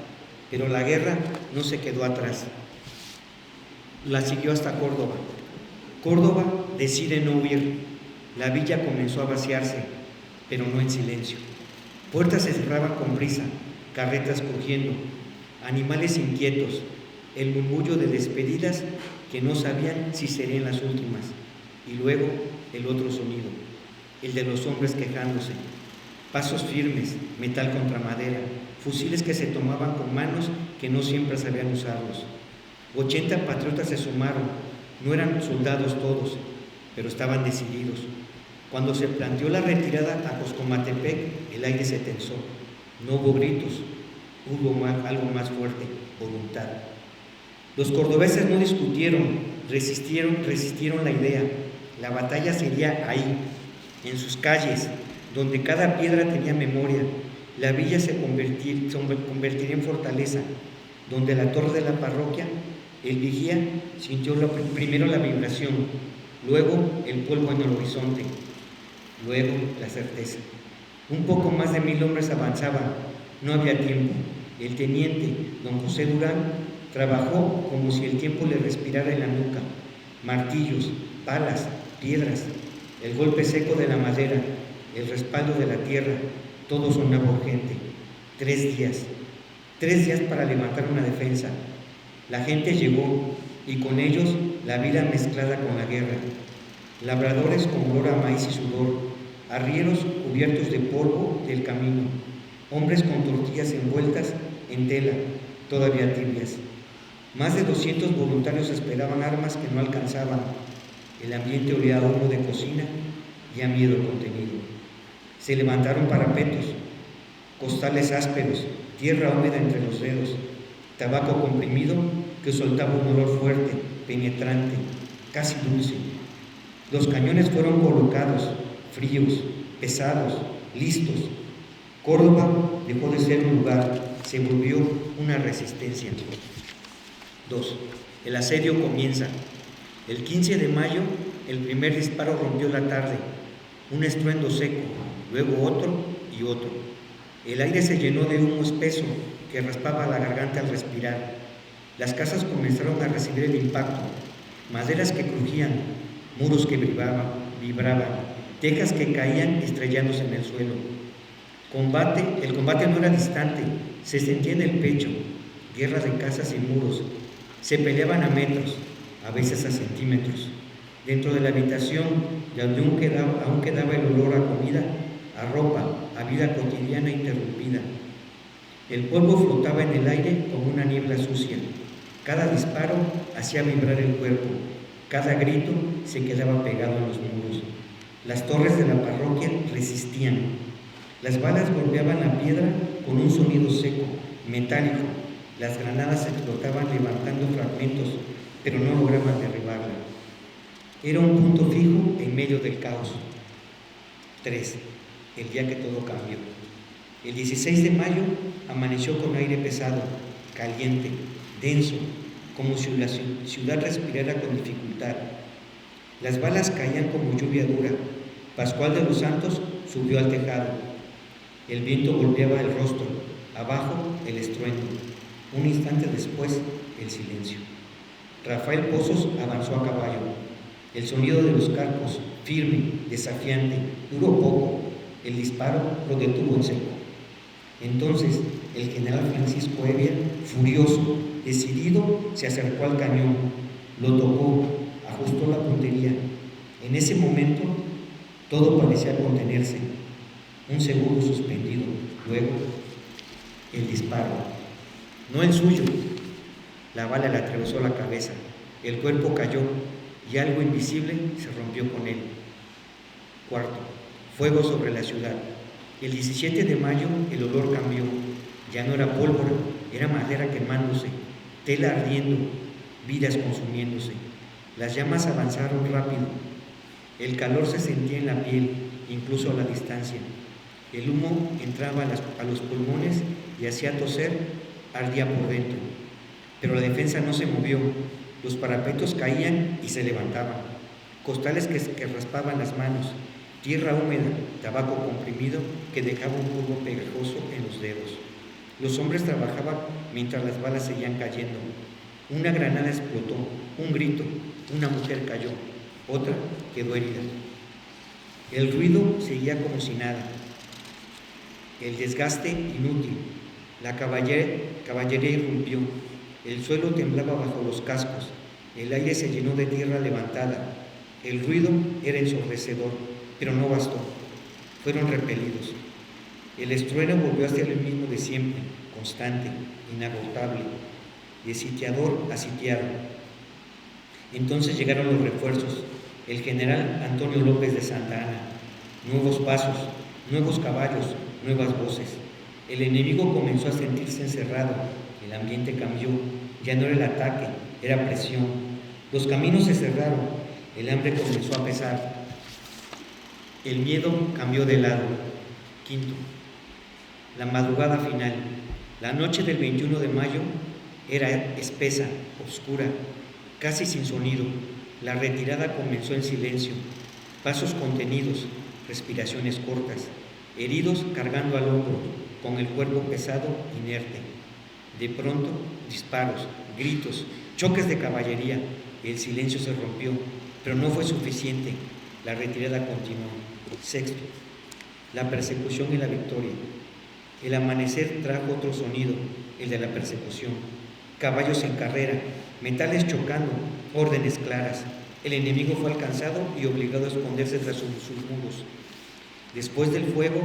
pero la guerra no se quedó atrás. La siguió hasta Córdoba. Córdoba decide no huir. La villa comenzó a vaciarse, pero no en silencio. Puertas se cerraban con prisa, carretas crujiendo, animales inquietos, el murmullo de despedidas que no sabían si serían las últimas, y luego el otro sonido, el de los hombres quejándose. Pasos firmes, metal contra madera, fusiles que se tomaban con manos que no siempre sabían usarlos. 80 patriotas se sumaron, no eran soldados todos, pero estaban decididos. Cuando se planteó la retirada a Coscomatepec, el aire se tensó. No hubo gritos, hubo algo más fuerte: voluntad. Los cordobeses no discutieron, resistieron la idea. La batalla sería ahí, en sus calles, donde cada piedra tenía memoria. La villa se convertiría en fortaleza, donde la torre de la parroquia, el vigía sintió primero la vibración, luego el polvo en el horizonte, luego la certeza. Un poco más de 1000 hombres avanzaban, no había tiempo. El teniente, don José Durán, trabajó como si el tiempo le respirara en la nuca. Martillos, palas, piedras, el golpe seco de la madera, el respaldo de la tierra, todo sonaba urgente. 3 días para levantar una defensa. La gente llegó y con ellos la vida mezclada con la guerra. Labradores con olor a maíz y sudor, arrieros cubiertos de polvo del camino, hombres con tortillas envueltas en tela, todavía tibias. Más de 200 voluntarios esperaban armas que no alcanzaban. El ambiente olía a humo de cocina y a miedo contenido. Se levantaron parapetos, costales ásperos, tierra húmeda entre los dedos, tabaco comprimido que soltaba un olor fuerte, penetrante, casi dulce. Los cañones fueron colocados, fríos, pesados, listos. Córdoba dejó de ser un lugar, se volvió una resistencia. 2. El asedio comienza. El 15 de mayo, el primer disparo rompió la tarde. Un estruendo seco, luego otro y otro. El aire se llenó de humo espeso que raspaba la garganta al respirar. Las casas comenzaron a recibir el impacto. Maderas que crujían, muros que vibraban, tejas que caían estrellándose en el suelo. El combate no era distante, se sentía en el pecho. Guerra de casas y muros. Se peleaban a metros. a veces a centímetros. Dentro de la habitación, de donde aún quedaba el olor a comida, a ropa, a vida cotidiana interrumpida. El polvo flotaba en el aire como una niebla sucia. Cada disparo hacía vibrar el cuerpo. Cada grito se quedaba pegado en los muros. Las torres de la parroquia resistían. Las balas golpeaban la piedra con un sonido seco, metálico. Las granadas explotaban levantando fragmentos, pero no lograban derribarla. Era un punto fijo en medio del caos. 3. El día que todo cambió. El 16 de mayo amaneció con aire pesado, caliente, denso, como si la ciudad respirara con dificultad. Las balas caían como lluvia dura. Pascual de los Santos subió al tejado. El viento golpeaba el rostro. Abajo, el estruendo. Un instante después, el silencio. Rafael Pozos avanzó a caballo. El sonido de los carcos, firme, desafiante, duró poco. El disparo lo detuvo en seco. Entonces, el general Francisco Evia, furioso, decidido, se acercó al cañón, lo tocó, ajustó la puntería. En ese momento, todo parecía contenerse. Un segundo suspendido. Luego, el disparo. No el suyo. La bala le atravesó la cabeza. El cuerpo cayó y algo invisible se rompió con él. 4. Fuego sobre la ciudad. El 17 de mayo el olor cambió. Ya no era pólvora, era madera quemándose, tela ardiendo, vidas consumiéndose. Las llamas avanzaron rápido. El calor se sentía en la piel, incluso a la distancia. El humo entraba a los pulmones y hacía toser, ardía por dentro. Pero la defensa no se movió. Los parapetos caían y se levantaban. Costales que raspaban las manos. Tierra húmeda, tabaco comprimido que dejaba un polvo pegajoso en los dedos. Los hombres trabajaban mientras las balas seguían cayendo. Una granada explotó, un grito, una mujer cayó, otra quedó herida. El ruido seguía como si nada. El desgaste inútil. La caballería irrumpió. El suelo temblaba bajo los cascos. El aire se llenó de tierra levantada. El ruido era ensordecedor, pero no bastó. Fueron repelidos. El estruendo volvió a ser el mismo de siempre, constante, inagotable, de sitiador a sitiado. Entonces llegaron los refuerzos. El general Antonio López de Santa Anna. Nuevos pasos, nuevos caballos, nuevas voces. El enemigo comenzó a sentirse encerrado. El ambiente cambió. Ya no era el ataque, era presión. Los caminos se cerraron. El hambre comenzó a pesar. El miedo cambió de lado. 5. La madrugada final. La noche del 21 de mayo era espesa, oscura, casi sin sonido. La retirada comenzó en silencio. Pasos contenidos, respiraciones cortas. Heridos cargando al hombro, con el cuerpo pesado, inerte. De pronto, disparos, gritos, choques de caballería. El silencio se rompió, pero no fue suficiente. La retirada continuó. 6. La persecución y la victoria. El amanecer trajo otro sonido, el de la persecución. Caballos en carrera, metales chocando, órdenes claras. El enemigo fue alcanzado y obligado a esconderse tras sus muros. Después del fuego,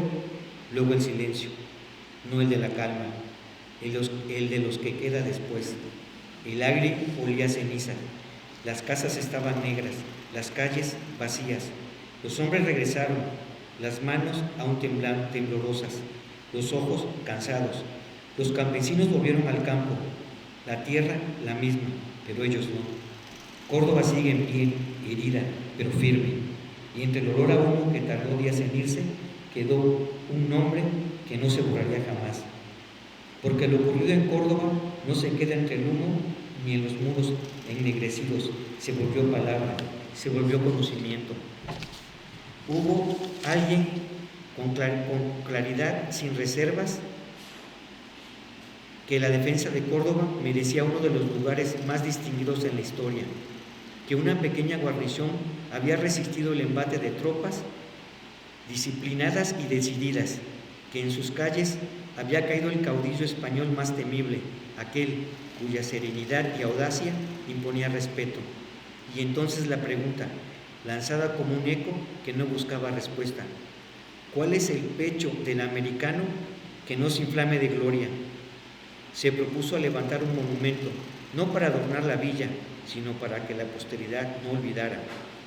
luego el silencio, no el de la calma, el de los que queda después. El aire olía a ceniza, las casas estaban negras, las calles vacías. Los hombres regresaron, las manos aún temblorosas, los ojos cansados. Los campesinos volvieron al campo, la tierra la misma, pero ellos no. Córdoba sigue en pie, herida, pero firme. Y entre el olor a humo que tardó días en irse, quedó un nombre que no se borraría jamás. Porque lo ocurrido en Córdoba no se queda entre el humo ni en los muros ennegrecidos. Se volvió palabra, se volvió conocimiento. Hubo alguien con claridad, sin reservas, que la defensa de Córdoba merecía uno de los lugares más distinguidos en la historia, que una pequeña guarnición había resistido el embate de tropas disciplinadas y decididas, que en sus calles había caído el caudillo español más temible, aquel cuya serenidad y audacia imponía respeto, Y entonces la pregunta, lanzada como un eco que no buscaba respuesta: ¿cuál es el pecho del americano que no se inflame de gloria? Se propuso levantar un monumento, no para adornar la villa, sino para que la posteridad no olvidara,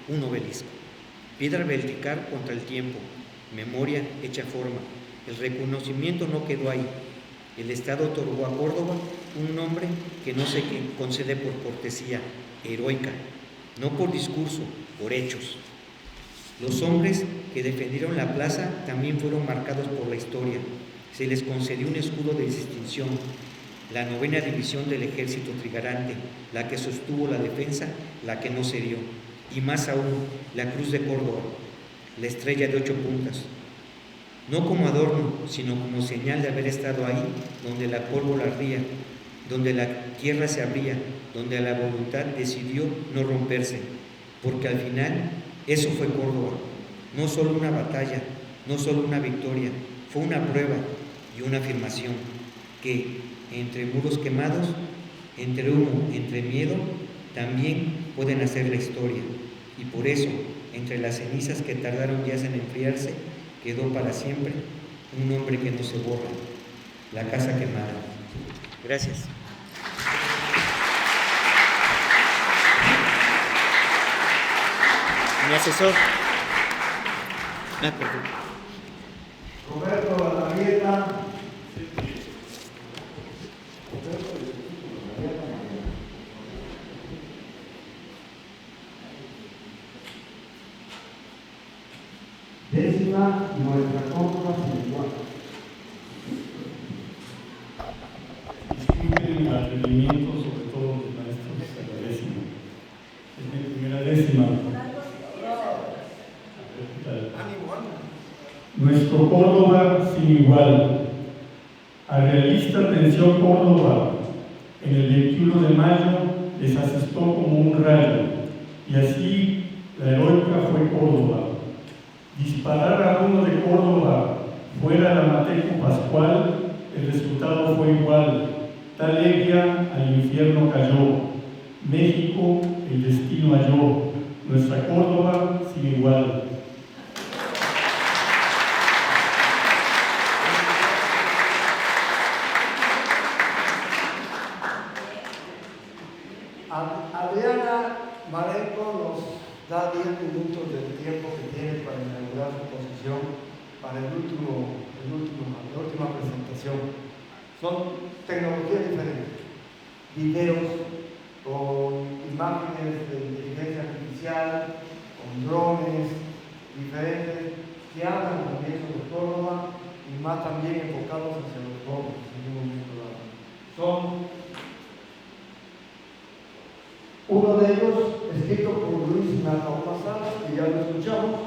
un obelisco. Piedra vertical contra el tiempo, memoria hecha forma. El reconocimiento no quedó ahí. El Estado otorgó a Córdoba un nombre que no se concede por cortesía, heroica, no por discurso, por hechos. Los hombres que defendieron la plaza también fueron marcados por la historia. Se les concedió un escudo de distinción, la 9ª División del Ejército Trigarante, la que sostuvo la defensa, la que no cedió, y más aún, la Cruz de Córdoba, la estrella de 8 puntas, no como adorno, sino como señal de haber estado ahí, donde la pólvora ardía, donde la tierra se abría, donde la voluntad decidió no romperse, porque al final eso fue Córdoba, no solo una batalla, no solo una victoria, fue una prueba y una afirmación que entre muros quemados, entre humo, entre miedo, también pueden hacer la historia. Y por eso, entre las cenizas que tardaron días en enfriarse, quedó para siempre un nombre que no se borra: la casa quemada. Gracias. Mi asesor. Perdón. Roberto Alavieta. Décima, nuestra Córdoba sin igual. Disculpen el atrevimiento, sobre todo de maestros de la décima. Es mi primera décima. Nuestro Córdoba sin igual. A realista atención Córdoba, en el 21 de mayo les asestó como un rayo, y así la heroica fue Córdoba. Disparar a uno de Córdoba fuera el Amateco Pascual, el resultado fue igual. Tal Evia al infierno cayó, México el destino halló, nuestra Córdoba sin igual. Adriana Marenco nos da 10 minutos del tiempo que tiene para inaugurar su exposición para la última presentación. Son tecnologías diferentes, videos con imágenes de inteligencia artificial, con drones diferentes, que hablan también sobre Córdoba y más también enfocados hacia los jóvenes en un momento dado. Son uno de ellos escrito por Luis Nacauma Salas, que ya lo escuchamos,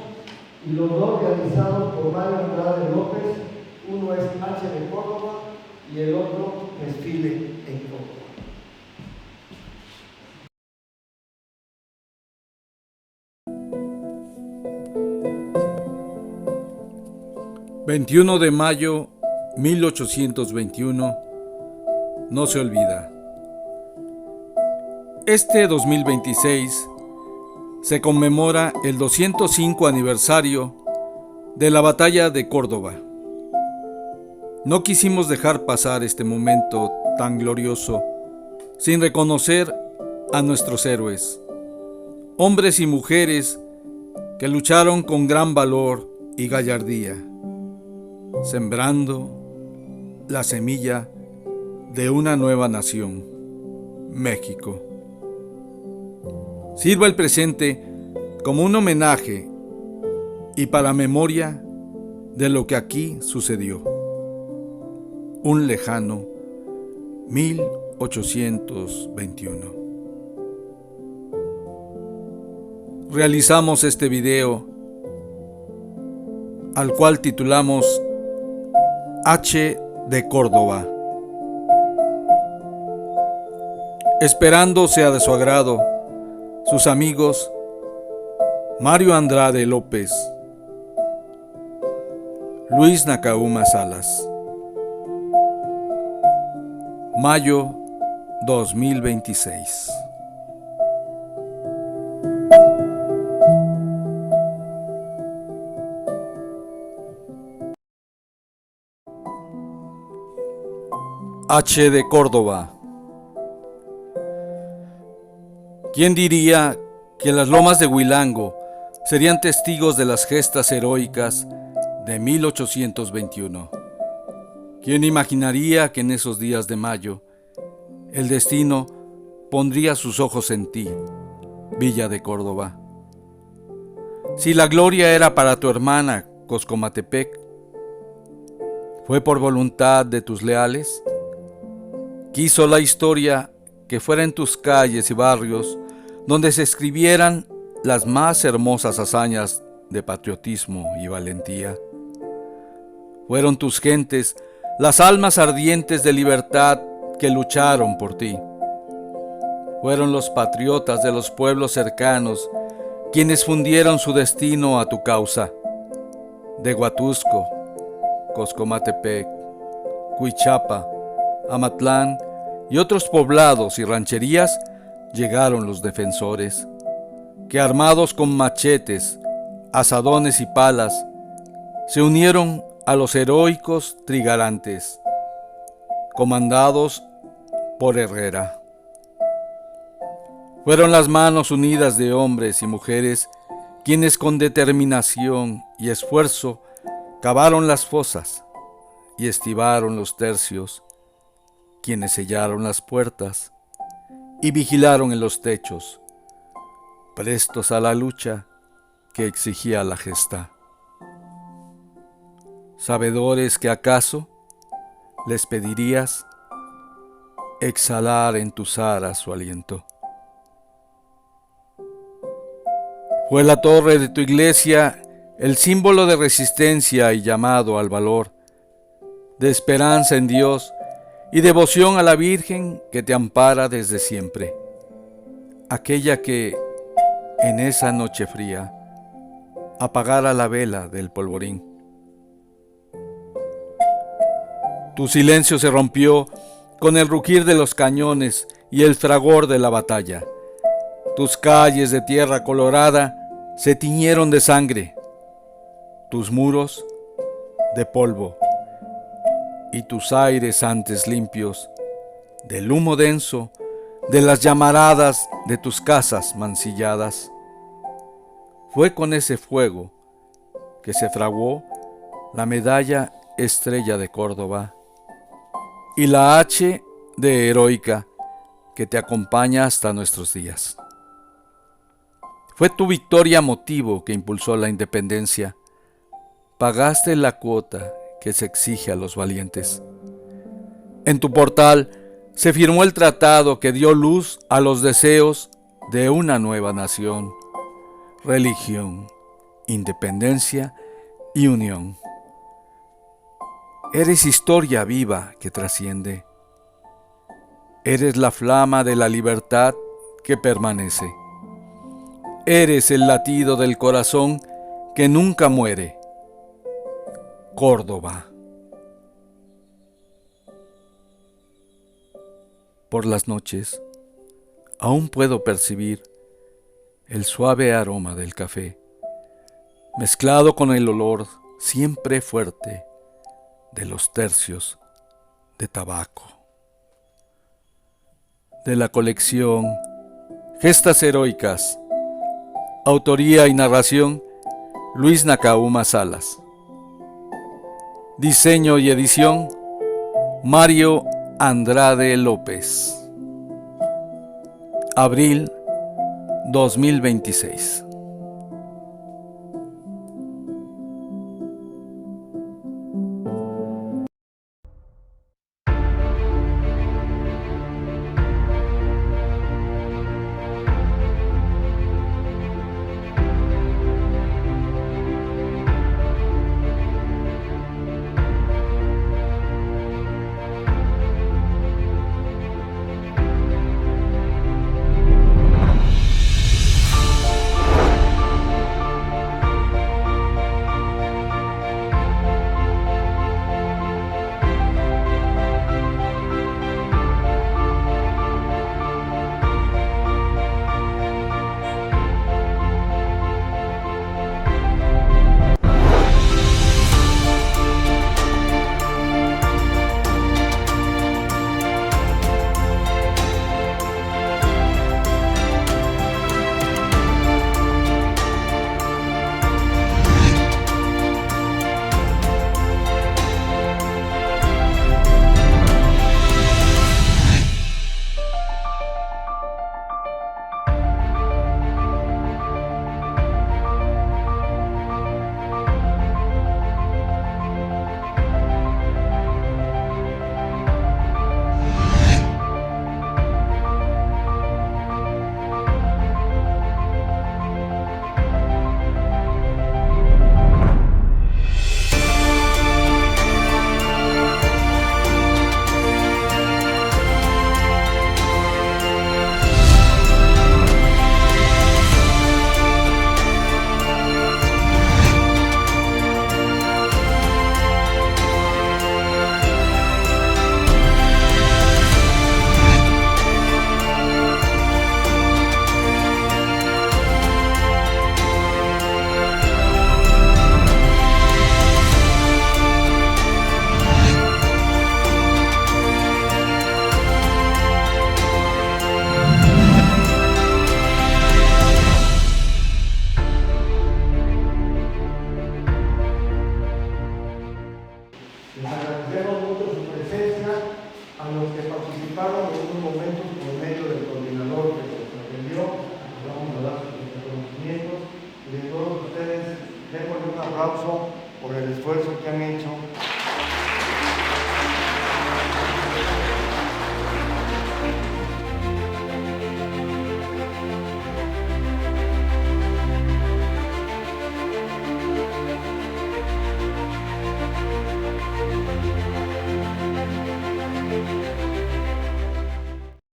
y los dos realizados por Mario Andrade López. Uno es H de Córdoba y el otro Desfile en Córdoba. ...21 de mayo 1821... no se olvida. Este 2026 se conmemora el 205 aniversario de la Batalla de Córdoba. No quisimos dejar pasar este momento tan glorioso sin reconocer a nuestros héroes, hombres y mujeres que lucharon con gran valor y gallardía, sembrando la semilla de una nueva nación, México. Sirva el presente como un homenaje y para memoria de lo que aquí sucedió. Un lejano 1821. Realizamos este video, al cual titulamos H de Córdoba, esperando sea de su agrado. Sus amigos Mario Andrade López, Luis Nacauma Salas. Mayo 2026. H. de Córdoba. ¿Quién diría que las lomas de Huilango serían testigos de las gestas heroicas de 1821? ¿Quién imaginaría que en esos días de mayo el destino pondría sus ojos en ti, Villa de Córdoba? Si la gloria era para tu hermana Coscomatepec, ¿fue por voluntad de tus leales? ¿Quiso la historia que fuera en tus calles y barrios donde se escribieran las más hermosas hazañas de patriotismo y valentía? Fueron tus gentes las almas ardientes de libertad que lucharon por ti. Fueron los patriotas de los pueblos cercanos quienes fundieron su destino a tu causa. De Huatusco, Coscomatepec, Cuichapa, Amatlán y otros poblados y rancherías llegaron los defensores, que armados con machetes, azadones y palas, se unieron a los heroicos trigarantes, comandados por Herrera. Fueron las manos unidas de hombres y mujeres quienes con determinación y esfuerzo cavaron las fosas y estivaron los tercios, quienes sellaron las puertas y vigilaron en los techos, prestos a la lucha que exigía la gesta. Sabedores que acaso les pedirías exhalar en tus aras su aliento. Fue la torre de tu iglesia el símbolo de resistencia y llamado al valor, de esperanza en Dios y devoción a la Virgen que te ampara desde siempre, aquella que, en esa noche fría, apagara la vela del polvorín. Tu silencio se rompió con el rugir de los cañones y el fragor de la batalla. Tus calles de tierra colorada se tiñeron de sangre, tus muros de polvo y tus aires antes limpios del humo denso de las llamaradas de tus casas mancilladas. Fue con ese fuego que se fraguó la medalla Estrella de Córdoba y la H de heroica que te acompaña hasta nuestros días. Fue tu victoria motivo que impulsó la independencia. Pagaste la cuota que se exige a los valientes. En tu portal se firmó el tratado que dio luz a los deseos de una nueva nación, religión, independencia y unión. Eres historia viva que trasciende. Eres la flama de la libertad que permanece. Eres el latido del corazón que nunca muere. Córdoba. Por las noches, aún puedo percibir el suave aroma del café, mezclado con el olor siempre fuerte de los tercios de tabaco. De la colección Gestas Heroicas, autoría y narración, Luis Nacauma Salas. Diseño y edición, Mario Andrade López. Abril 2026. aplauso por el esfuerzo que han hecho